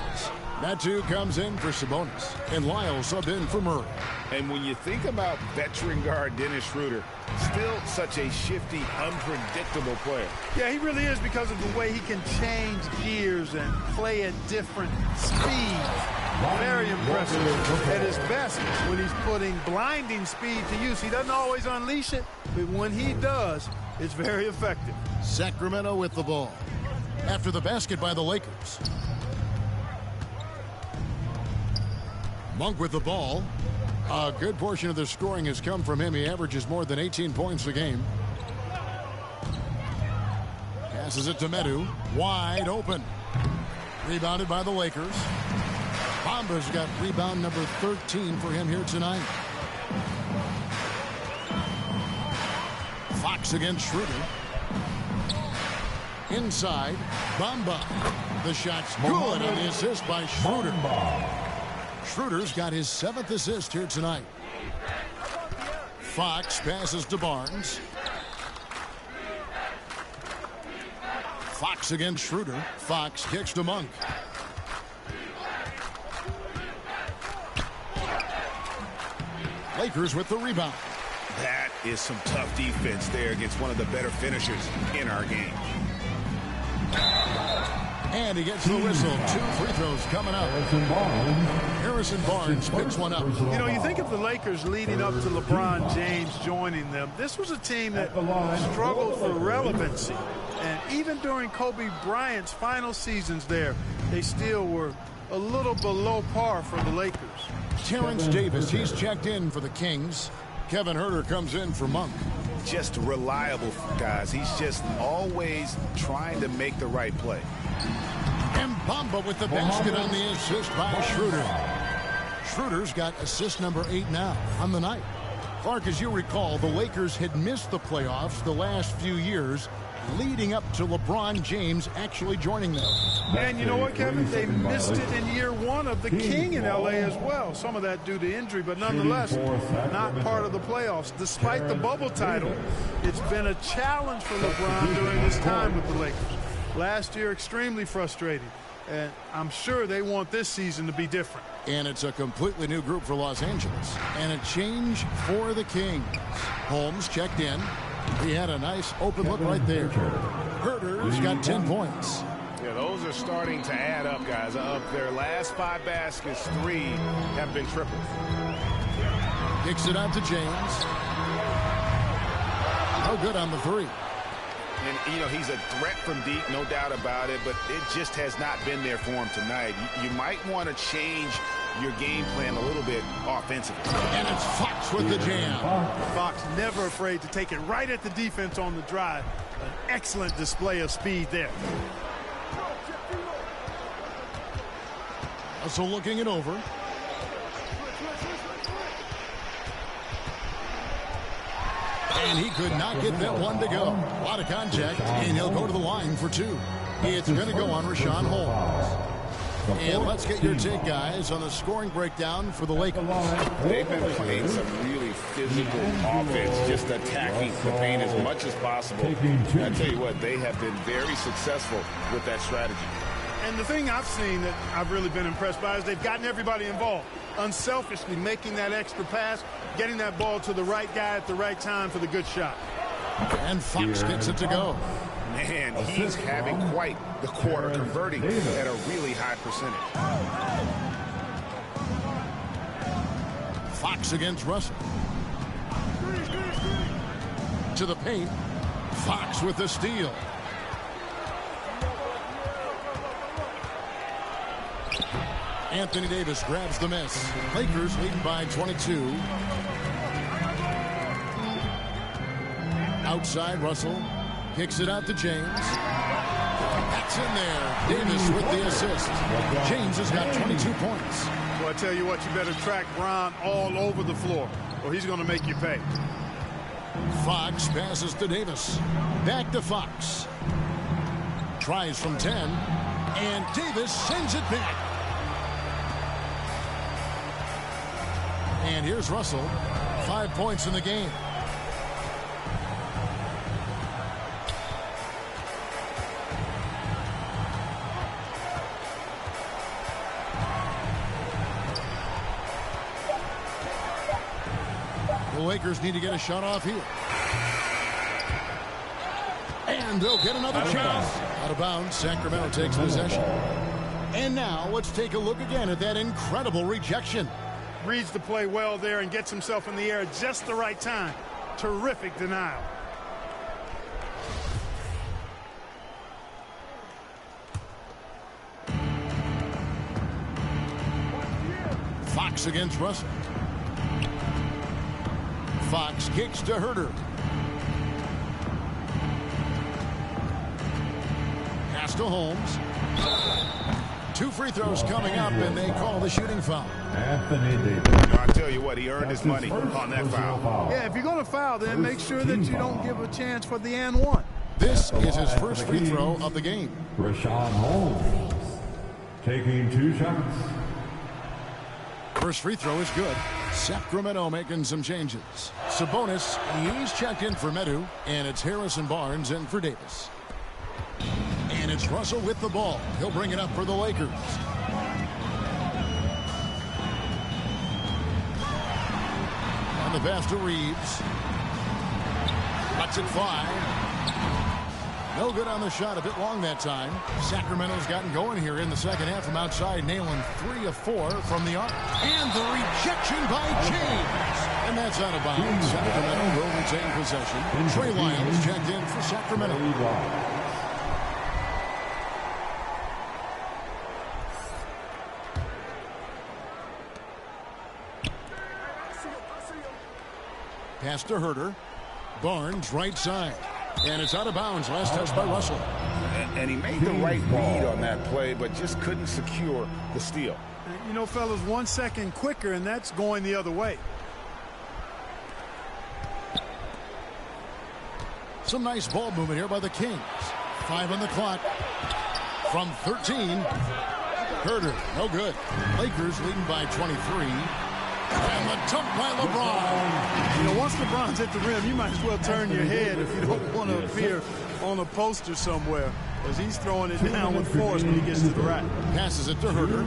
That too comes in for Sabonis. And Lyle subbed in for Murray. And when you think about veteran guard Dennis Schroeder, still such a shifty, unpredictable player. Yeah, he really is, because of the way he can change gears and play at different speeds. Very impressive. At his best, when he's putting blinding speed to use, he doesn't always unleash it, but when he does, it's very effective. Sacramento with the ball. After the basket by the Lakers. Monk with the ball. A good portion of their scoring has come from him. He averages more than 18 points a game. Passes it to Medu. Wide open. Rebounded by the Lakers. Bamba's got rebound number 13 for him here tonight. Fox against Schroeder. Inside. Bamba. The shot's good on the assist by Schroeder. Schroeder's got his 7th assist here tonight. Fox passes to Barnes. Fox against Schroeder. Fox kicks to Monk. Lakers with the rebound. That is some tough defense there against one of the better finishers in our game. And he gets the whistle. 2 free throws coming up. Harrison Barnes picks one up. You know, you think of the Lakers leading up to LeBron James joining them. This was a team that struggled for relevancy. And even during Kobe Bryant's final seasons there, they still were a little below par for the Lakers. Terrence Davis, he's checked in for the Kings. Kevin Huerter comes in for Monk. Just reliable, guys. He's just always trying to make the right play. And Bamba with the basket on the assist by Schroeder. Schroeder's got assist number 8 now on the night. Clark, as you recall, the Lakers had missed the playoffs the last few years, leading up to LeBron James actually joining them. And you know what, Kevin? They missed it in year 1 of the King in L.A. as well. Some of that due to injury, but nonetheless, not part of the playoffs. Despite the bubble title, it's been a challenge for LeBron during his time with the Lakers. Last year, extremely frustrating. And I'm sure they want this season to be different. And it's a completely new group for Los Angeles. And a change for the Kings. Holmes checked in. He had a nice open look right there. Huerter's got 10 points. Yeah, those are starting to add up, guys. Of their last 5 baskets, 3 have been triples. Kicks it out to James. No good on the 3. And, you know, he's a threat from deep, no doubt about it, but it just has not been there for him tonight. You might want to change your game plan a little bit offensively. And it's Fox with the jam. Fox never afraid to take it right at the defense on the drive. An excellent display of speed there. So looking it over. And he could not get that one to go. A lot of contact, and he'll go to the line for 2. It's going to go on Rashawn Holmes. And let's get your take, guys, on the scoring breakdown for the Lakers. They've been playing some really physical offense, just attacking the paint as much as possible. And I tell you what, they have been very successful with that strategy. And the thing I've seen that I've really been impressed by is they've gotten everybody involved. Unselfishly making that extra pass, getting that ball to the right guy at the right time for the good shot. And Fox gets it to go. Man, he's having quite the quarter, converting at a really high percentage. Fox against Russell. To the paint. Fox with the steal. Anthony Davis grabs the miss. Lakers leading by 22. Outside, Russell kicks it out to James. That's in there. Davis with the assist. James has got 22 points. Well, I tell you what, you better track Bron all over the floor, or he's going to make you pay. Fox passes to Davis. Back to Fox. Tries from 10. And Davis sends it back. And here's Russell. 5 points in the game. The Lakers need to get a shot off here. And they'll get another chance. Out of bounds, Sacramento takes possession. And now let's take a look again at that incredible rejection. Reads the play well there and gets himself in the air at just the right time. Terrific denial. Fox against Russell. Fox kicks to Herter. Pass to Holmes. 2 free throws coming up, and they call the shooting foul. Anthony Davis. I tell you what, he earned his money on that foul. Yeah, if you're going to foul, then make sure that you don't give a chance for the and one. This is his first free throw of the game. Rashawn Holmes taking 2 shots. First free throw is good. Sacramento making some changes. Sabonis, he's checked in for Medu, and it's Harrison Barnes in for Davis. And it's Russell with the ball. He'll bring it up for the Lakers. On the pass to Reeves. Lets it fly. No good on the shot. A bit long that time. Sacramento's gotten going here in the second half from outside, nailing 3 of 4 from the arc. And the rejection by James. And that's out of bounds. Sacramento will retain possession. Trey Lyles checked in for Sacramento. Pass to Herter. Barnes right side. And it's out of bounds. Last touch by Russell. And he made the right read on that play, but just couldn't secure the steal. You know, fellas, 1 second quicker, and that's going the other way. Some nice ball movement here by the Kings. 5 on the clock. From 13. Herter, no good. Lakers leading by 23. And the dunk by LeBron. You know, once LeBron's at the rim, you might as well turn your head if you don't want to appear on a poster somewhere, as he's throwing it down with force when he gets to the rack. Passes it to Herter.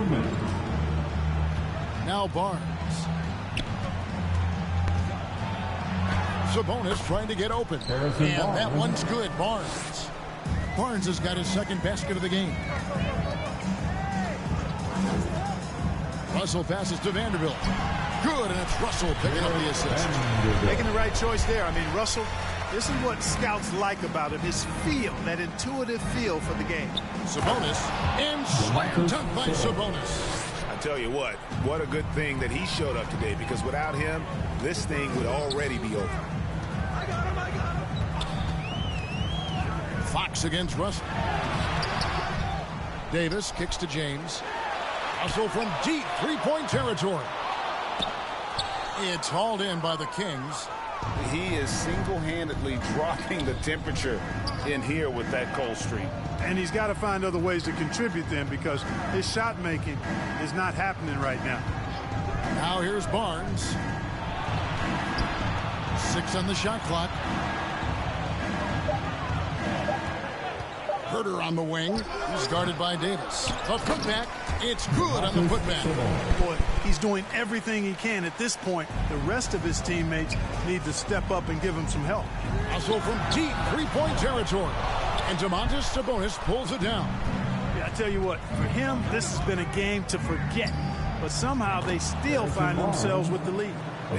Now Barnes. Sabonis trying to get open. And that one's good. Barnes. Barnes has got his second basket of the game. Russell passes to Vanderbilt. Good, and it's Russell picking up the assist. Making the right choice there. I mean, Russell, this is what scouts like about him, his feel, that intuitive feel for the game. Sabonis, and slam dunk by Sabonis. I tell you what a good thing that he showed up today, because without him, this thing would already be over. Fox against Russell. Davis kicks to James. Russell from deep three-point territory. It's hauled in by the Kings. He is single-handedly dropping the temperature in here with that cold streak. And he's got to find other ways to contribute then, because his shot making is not happening right now. Now here's Barnes. 6 on the shot clock. Herter on the wing. He's guarded by Davis. A putback. It's good on the putback. Boy, he's doing everything he can at this point. The rest of his teammates need to step up and give him some help. Also from deep three-point territory. And Domantas Sabonis pulls it down. Yeah, I tell you what, for him, this has been a game to forget. But somehow they still find themselves with the lead.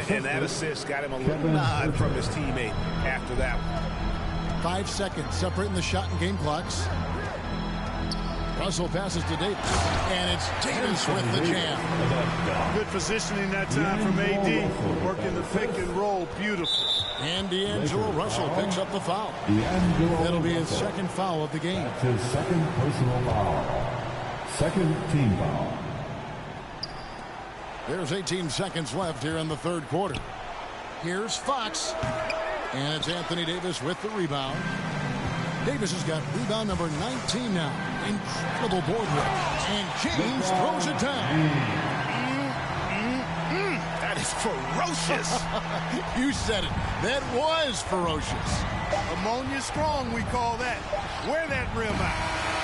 And that assist got him a little nod from his teammate after that one. 5 seconds separating the shot and game clocks. Russell passes to Davis. And it's Davis with the jam. Good positioning that time from AD. Working the pick and roll beautiful. And D'Angelo Russell picks up the foul. That'll be his second foul of the game. That's his second personal foul. Second team foul. There's 18 seconds left here in the third quarter. Here's Fox. And it's Anthony Davis with the rebound. Davis has got rebound number 19 now. Incredible board work. And James throws it down. That is ferocious. You said it. That was ferocious. Ammonia strong, we call that. Wear that rim out.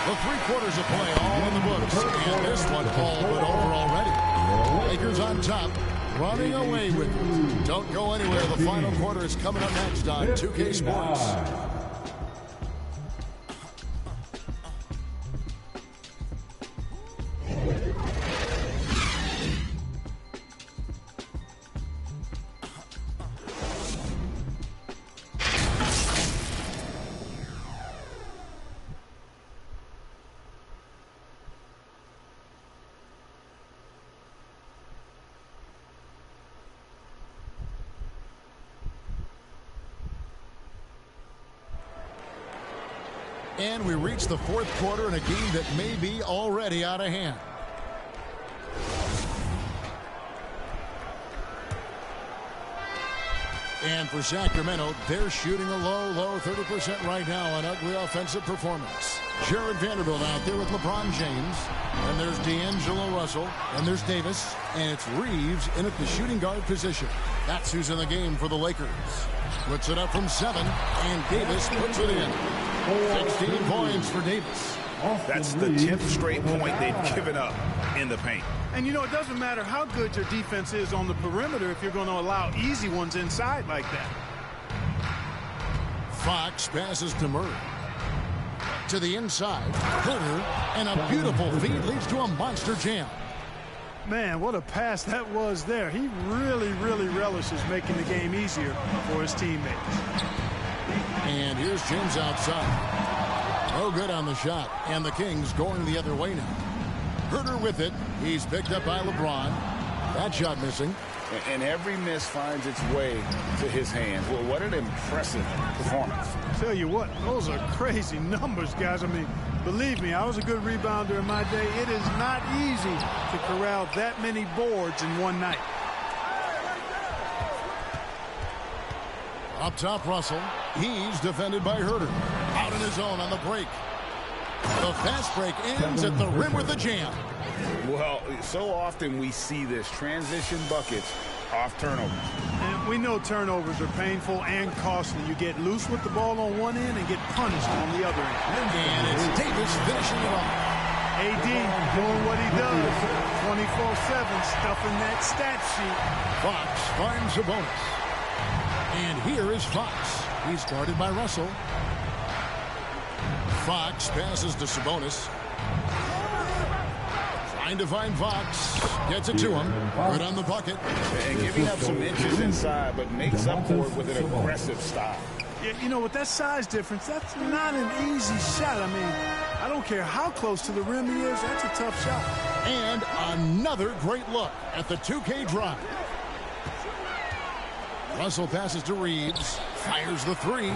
The 3 quarters of play all in the books. And this one all but over already. Lakers on top, running away with it. Don't go anywhere. The final quarter is coming up next on 2K Sports. And we reach the 4th quarter in a game that may be already out of hand. And for Sacramento, they're shooting a low 30% right now. An ugly offensive performance. Jared Vanderbilt out there with LeBron James. And there's D'Angelo Russell. And there's Davis. And it's Reeves in at the shooting guard position. That's who's in the game for the Lakers. Puts it up from 7. And Davis puts it in. 16 points for Davis. That's the 10th straight point they've given up in the paint. And, you know, it doesn't matter how good your defense is on the perimeter if you're going to allow easy ones inside like that. Fox passes to Murray. To the inside. Herter. And a beautiful feed leads to a monster jam. Man, what a pass that was there. He really relishes making the game easier for his teammates. And here's James outside. No good on the shot. And the Kings going the other way now. Herter with it. He's picked up by LeBron. That shot missing. And every miss finds its way to his hands. Well, what an impressive performance. Tell you what, those are crazy numbers, guys. I mean, believe me, I was a good rebounder in my day. It is not easy to corral that many boards in one night. Up top, Russell. He's defended by Herter. Out in his own on the break. The fast break ends at the rim with a jam. Well, so often we see this. Transition buckets off turnovers. And we know turnovers are painful and costly. You get loose with the ball on one end and get punished on the other end. And it's Davis finishing it off. AD doing what he does. 24/7 stuffing that stat sheet. Fox finds a bonus. And here is Fox. He's guarded by Russell. Fox passes to Sabonis. Trying to find Fox. Gets it to him. Good on the bucket. And giving up some inches inside, but makes up for it with an aggressive style. Yeah, you know, with that size difference, that's not an easy shot. I mean, I don't care how close to the rim he is. That's a tough shot. And another great look at the 2K drive. Russell passes to Reeves. Fires the 3.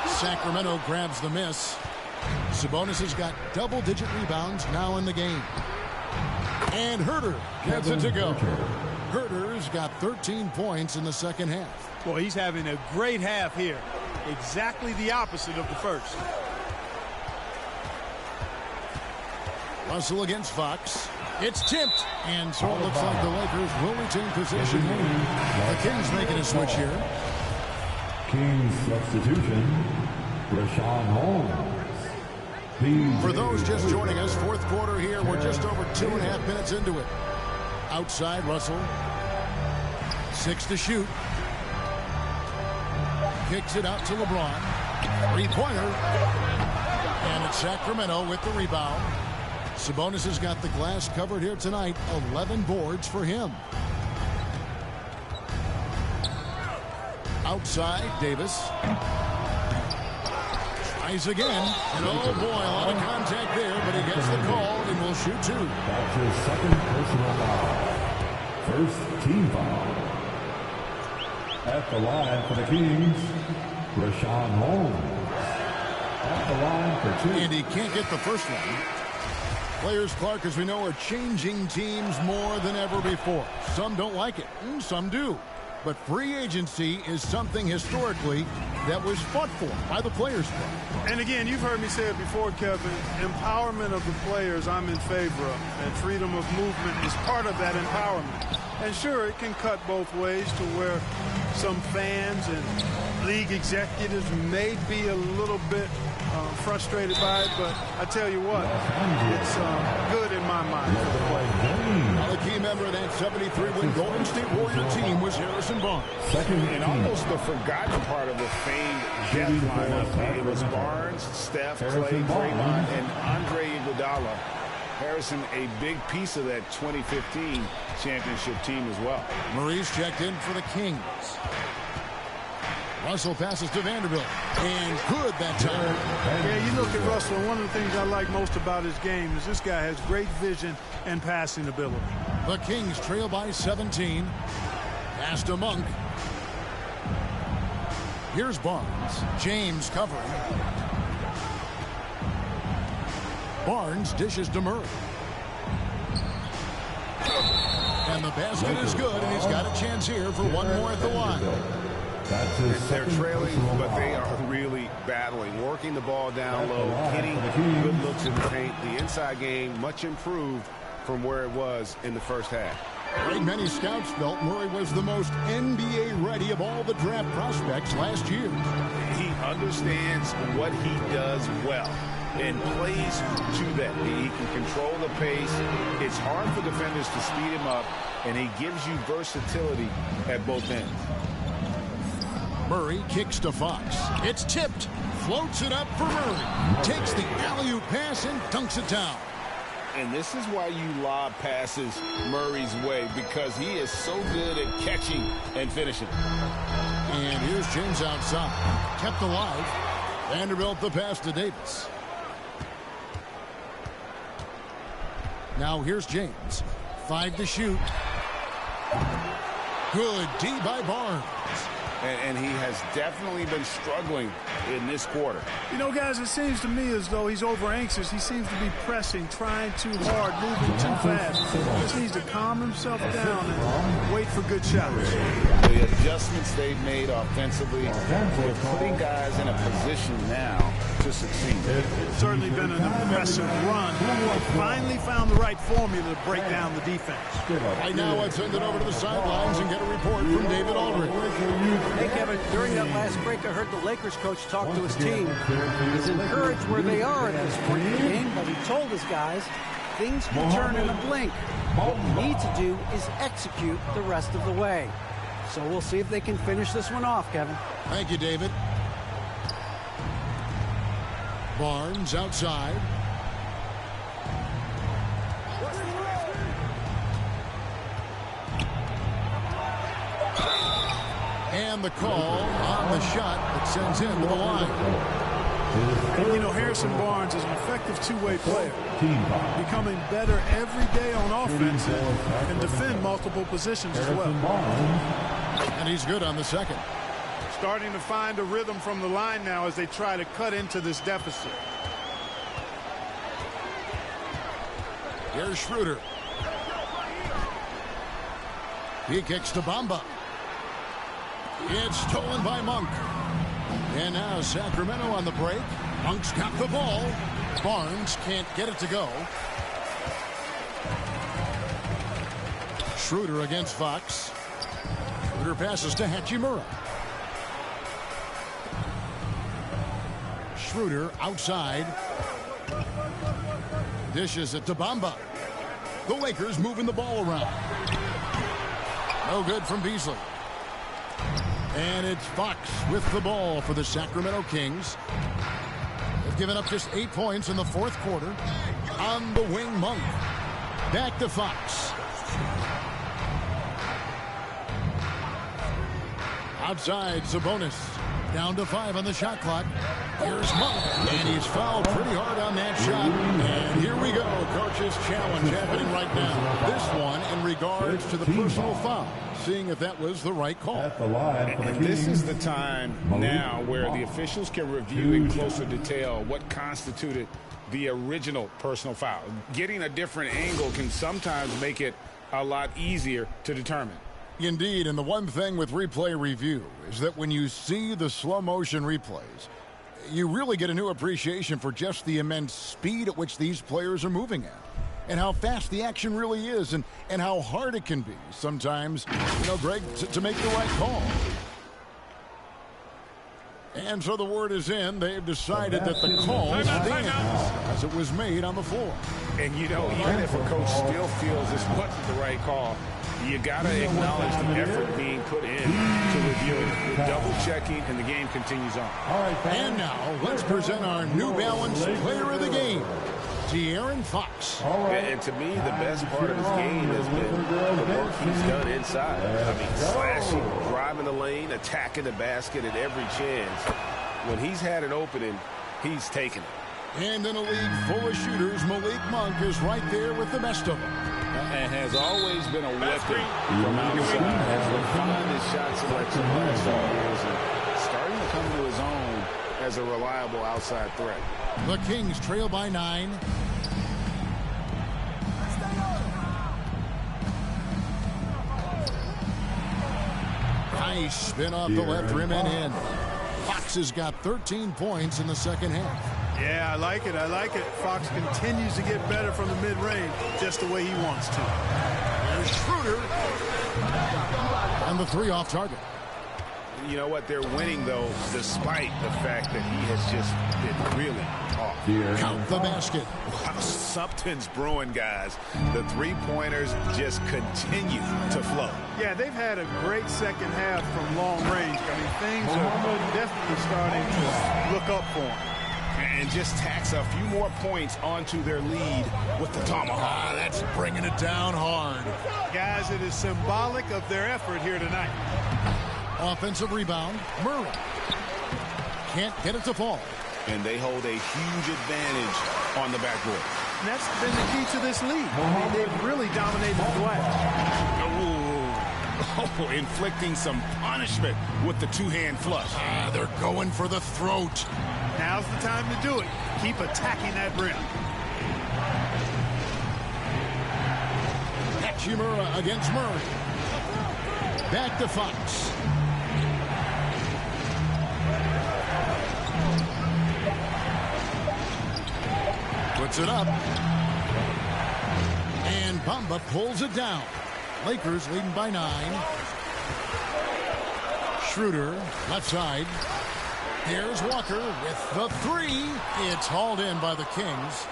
Sacramento grabs the miss. Sabonis has got double-digit rebounds now in the game. And Herter gets it to go. Herter's got 13 points in the second half. Well, he's having a great half here. Exactly the opposite of the first. Russell against Fox. It's tipped. And so it looks like the Lakers will retain possession. The Kings making a switch here. Kings substitution, Rashawn Holmes. For those just joining us, 4th quarter here. We're just over 2.5 minutes into it. Outside, Russell. 6 to shoot. Kicks it out to LeBron. 3-pointer. And it's Sacramento with the rebound. Sabonis has got the glass covered here tonight. 11 boards for him. Outside, Davis. Tries again. And oh boy, a lot of contact there, but he gets the call and will shoot 2. That's his second personal foul. First team foul. At the line for the Kings, Rashawn Holmes. At the line for 2. And he can't get the first one. Players, Clark, as we know, are changing teams more than ever before. Some don't like it, and some do. But free agency is something historically that was fought for by the Players Club. And again, you've heard me say it before, Kevin, empowerment of the players I'm in favor of, and freedom of movement is part of that empowerment. And sure, it can cut both ways to where some fans and league executives may be a little bit frustrated by it, but I tell you what, it's good in my mind. Now the key member of that 73-win Golden State Warrior team was Harrison Barnes. And almost the forgotten part of the famed death lineup. It was Barnes, Steph, Clay, Draymond, and Andre Iguodala. Harrison, a big piece of that 2015 championship team as well. Murray's checked in for the Kings. Russell passes to Vanderbilt, and good that time. Yeah, you look at Russell, and one of the things I like most about his game is this guy has great vision and passing ability. The Kings trail by 17. Pass to Monk. Here's Barnes. James covering. Barnes dishes to Murray. And the basket is good, and he's got a chance here for one more at the line. They're trailing, but they are really battling, working the ball down low, hitting good looks in the paint. The inside game much improved from where it was in the first half. Great many scouts felt Murray was the most NBA ready of all the draft prospects last year. He understands what he does well and plays to that. He can control the pace. It's hard for defenders to speed him up, and he gives you versatility at both ends. Murray kicks to Fox. It's tipped. Floats it up for Murray. Takes the alley-oop pass and dunks it down. And this is why you lob passes Murray's way, because he is so good at catching and finishing. And here's James outside. Kept alive. Vanderbilt the pass to Davis. Now here's James. 5 to shoot. Good D by Barnes. And he has definitely been struggling in this quarter. You know, guys, it seems to me as though he's over anxious. He seems to be pressing, trying too hard, moving too fast. He just needs to calm himself down and wait for good shots. The adjustments they've made offensively, they're putting guys in a position now to succeed. It's certainly been an impressive run. Finally found the right formula to break down the defense. Right now, let's send it over to the sidelines and get a report from David Aldridge. Hey, Kevin, during that last break, I heard the Lakers coach talk to his team. He's encouraged where they are at this point in the game, but he told his guys things can turn in a blink. What we need to do is execute the rest of the way. So we'll see if they can finish this one off, Kevin. Thank you, David. Barnes outside. And the call on the shot that sends him to the line. And, you know, Harrison Barnes is an effective two-way player, becoming better every day on offense and can defend multiple positions as well. And he's good on the second. Starting to find a rhythm from the line now as they try to cut into this deficit. Here's Schroeder. He kicks to Bamba. It's stolen by Monk. And now Sacramento on the break. Monk's got the ball. Barnes can't get it to go. Schroeder against Fox. Schroeder passes to Hachimura. Schroeder outside. Dishes it to Bamba. The Lakers moving the ball around. No good from Beasley. And it's Fox with the ball for the Sacramento Kings. They've given up just 8 points in the fourth quarter. On the wing, Monk. Back to Fox. Outside, Sabonis. Down to 5 on the shot clock. Here's Monk. And he's fouled pretty hard on that shot. And here we go. Coach's challenge happening right now. This one in regards to the personal foul. Seeing if that was the right call. And this is the time now where the officials can review in closer detail what constituted the original personal foul. Getting a different angle can sometimes make it a lot easier to determine. Indeed, and the one thing with replay review is that when you see the slow motion replays, you really get a new appreciation for just the immense speed at which these players are moving at, and how fast the action really is, and how hard it can be sometimes, Greg, to make the right call. And so the word is in. They've decided that the call stands as it was made on the floor. And, even if a coach still feels this wasn't the right call, you got to acknowledge the effort being put in to review it. You're double-checking, and the game continues on. And now, let's present our New Balance Player of the Game, De'Aaron Fox. And to me, the best part of his game has been the work he's done inside. I mean, slashing, driving the lane, attacking the basket at every chance. When he's had an opening, he's taken it. And in a league full of shooters, Malik Monk is right there with the best of them. And has always been a weapon from outside. Has refined his shot selection the last few years and starting to come to his own as a reliable outside threat. The Kings trail by 9. Nice spin off the left rim and in. Fox has got 13 points in the second half. Yeah, I like it. Fox continues to get better from the mid-range just the way he wants to. There's Schroeder. And the 3 off target. You know what? They're winning, though, despite the fact that he has just been really off. Count the basket. Wow, something's brewing, guys. The three-pointers just continue to flow. Yeah, they've had a great second half from long range. I mean, things are definitely starting to look up for them. And just tacks a few more points onto their lead with the tomahawk. That's bringing it down hard. Guys, it is symbolic of their effort here tonight. Offensive rebound, Murray. Can't get it to fall. And they hold a huge advantage on the backboard. And that's been the key to this league. I mean, they've really dominated the glass. Oh, inflicting some punishment with the two-hand flush. They're going for the throat. Now's the time to do it. Keep attacking that rim. Hachimura against Murray. Back to Fox. Puts it up. And Bamba pulls it down. Lakers leading by 9. Schroeder, left side. Here's Walker with the 3. It's hauled in by the Kings.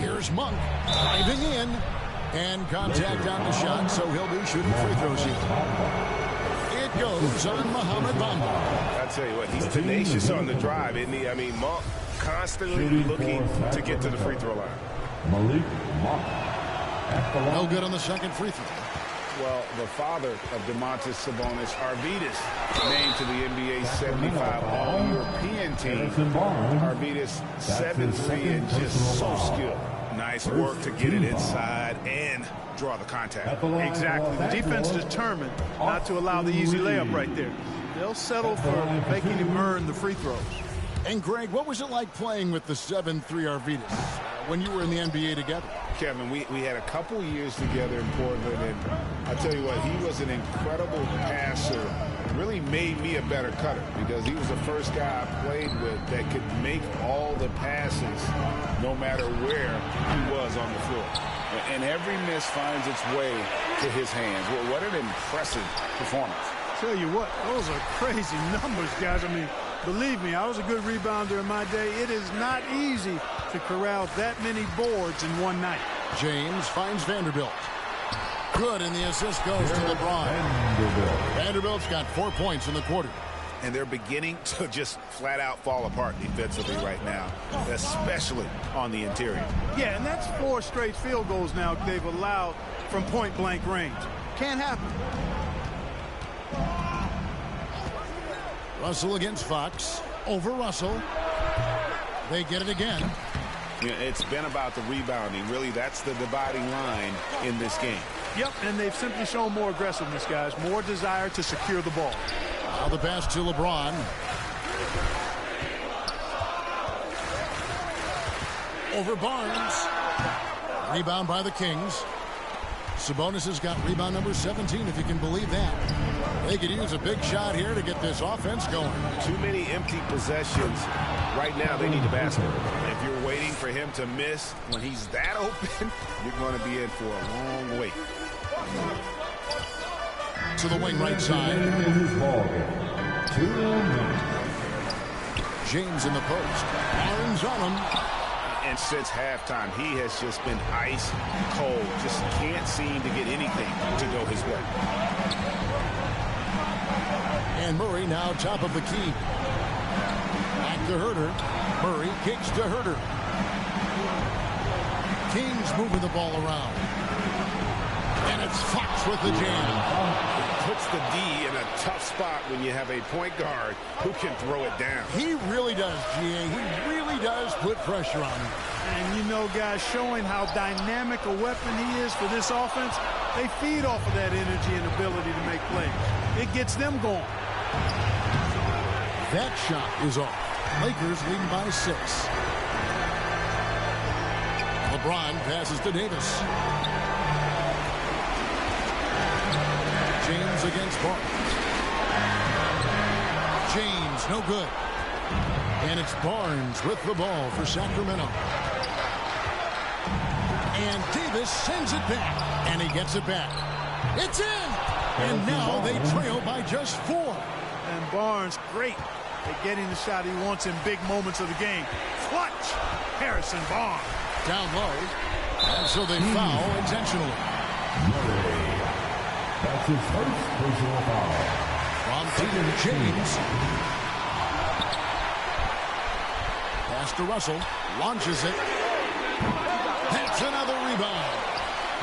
Here's Monk driving in. And contact on the shot, so he'll be shooting free throws here. It goes on Mohamed Bamba. I tell you what, he's tenacious on the drive, isn't he? I mean, Monk constantly looking to get to the free throw line. Malik Monk. No good on the second free throw. Well, the father of Domantas Sabonis, Arvydas, named to the NBA 75 All-European team. Arvydas 7'3" and just so skilled. Nice work to get it inside and draw the contact. Exactly. The defense determined not to allow the easy layup right there. They'll settle for making him earn the free throws. And Greg, what was it like playing with the 7'3" Arvydas when you were in the NBA together? Kevin, we had a couple years together in Portland, and I tell you what, he was an incredible passer. Really made me a better cutter because he was the first guy I played with that could make all the passes no matter where he was on the floor. And every miss finds its way to his hands. Well, what an impressive performance. Tell you what, those are crazy numbers, guys. I mean, believe me, I was a good rebounder in my day. It is not easy to corral that many boards in one night. James finds Vanderbilt. Good, and the assist goes to LeBron. Vanderbilt's got 4 points in the quarter. And they're beginning to just flat out fall apart defensively right now, especially on the interior. Yeah, and that's 4 straight field goals now they've allowed from point-blank range. Can't happen. Russell against Fox. Over Russell. They get it again. Yeah, it's been about the rebounding. Really, that's the dividing line in this game. Yep, and they've simply shown more aggressiveness, guys. More desire to secure the ball. Now the pass to LeBron. Over Barnes. Rebound by the Kings. Sabonis has got rebound number 17, if you can believe that. They could use a big shot here to get this offense going. Too many empty possessions. Right now, they need the basket. If you're waiting for him to miss when he's that open, you're going to be in for a long wait. To the wing right side. James in the post. Barnes on him. And since halftime, he has just been ice cold. Just can't seem to get anything to go his way. And Murray now top of the key. Back to Herter. Murray kicks to Herter. Kings moving the ball around. And it's Fox with the jam. Puts the D in a tough spot when you have a point guard who can throw it down. He really does, GA. He really does put pressure on him. And you know, guys, showing how dynamic a weapon he is for this offense, they feed off of that energy and ability to make plays. It gets them going. That shot is off. Lakers leading by 6. LeBron passes to Davis. James against Barnes. James, no good. And it's Barnes with the ball for Sacramento. And Davis sends it back. And he gets it back. It's in! And now they trail by just 4. And Barnes, great at getting the shot he wants in big moments of the game. Clutch! Harrison Barnes. Down low. And so they foul intentionally. That's his first personal foul. From Team James. Pass to Russell. Launches it. That's another rebound.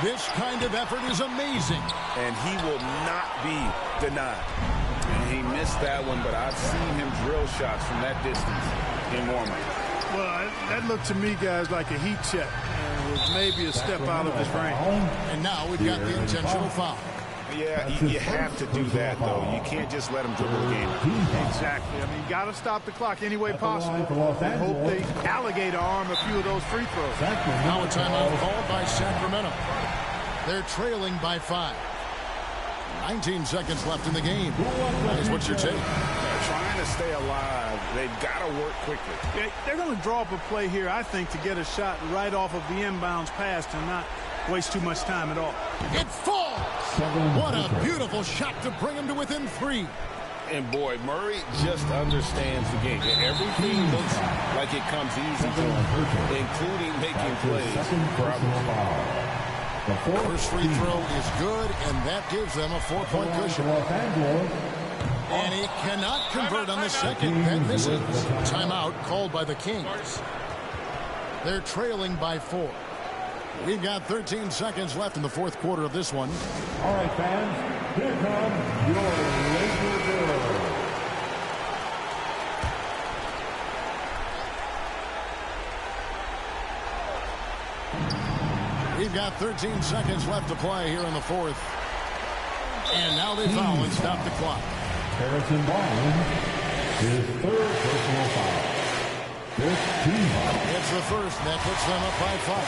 This kind of effort is amazing. And he will not be denied. And he missed that one, but I've seen him drill shots from that distance in warm-up. Well, that looked to me, guys, like a heat check. And it was maybe a step out of his range. And now we've got the intentional foul. Yeah, you have to do that, though. You can't just let him dribble the game. Exactly. I mean, you got to stop the clock any way possible. I hope they alligator arm a few of those free throws. Now a timeout called by Sacramento. They're trailing by 5. 19 seconds left in the game. Guys, what's your take? They're trying to stay alive. They've got to work quickly. They're going to draw up a play here, I think, to get a shot right off of the inbounds pass and not waste too much time at all. It falls! What a beautiful shot to bring him to within 3. And boy, Murray just understands the game. Everything looks like it comes easy to him, including making plays for others. The first free throw is good, and that gives them a 4-point cushion. And he cannot convert on the second. That misses. Timeout called by the Kings. They're trailing by 4. We've got 13 seconds left in the fourth quarter of this one. All right, fans, here comes your Laker girl. We've got 13 seconds left to play here in the fourth. And now they foul and stop the clock. Harrison Barnes, his third personal foul. It's the first. That puts them up by 5.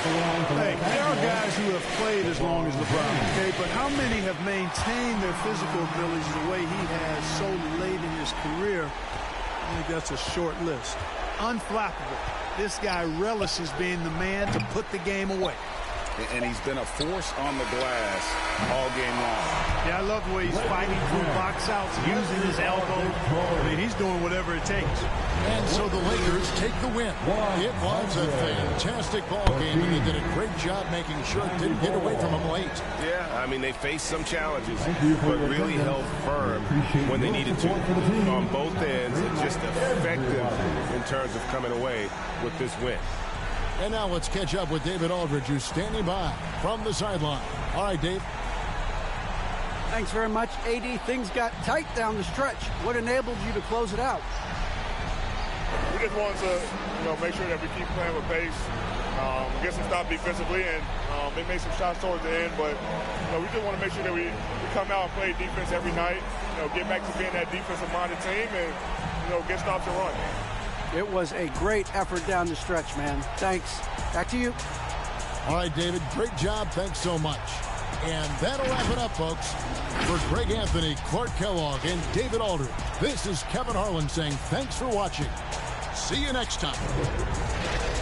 Hey, there are guys who have played as long as LeBron, okay? But how many have maintained their physical abilities the way he has so late in his career? I think that's a short list. Unflappable. This guy relishes being the man to put the game away. And he's been a force on the glass all game long. Yeah, I love the way he's fighting through box outs, using his elbow. I mean, he's doing whatever it takes. And so the Lakers take the win. It was a fantastic ball game, and they did a great job making sure it didn't get away from them late. Yeah, I mean, they faced some challenges, but really held firm when they needed to on both ends, and just effective in terms of coming away with this win. And now let's catch up with David Aldridge, who's standing by from the sideline. All right, Dave. Thanks very much, AD. Things got tight down the stretch. What enabled you to close it out? We just wanted to, make sure that we keep playing with pace, get some stop defensively, and they made some shots towards the end. But we just want to make sure that we come out and play defense every night. Get back to being that defensive-minded team, and get stops and run. It was a great effort down the stretch, man. Thanks. Back to you. All right, David. Great job. Thanks so much. And that'll wrap it up, folks. For Greg Anthony, Clark Kellogg, and David Aldridge, this is Kevin Harlan saying thanks for watching. See you next time.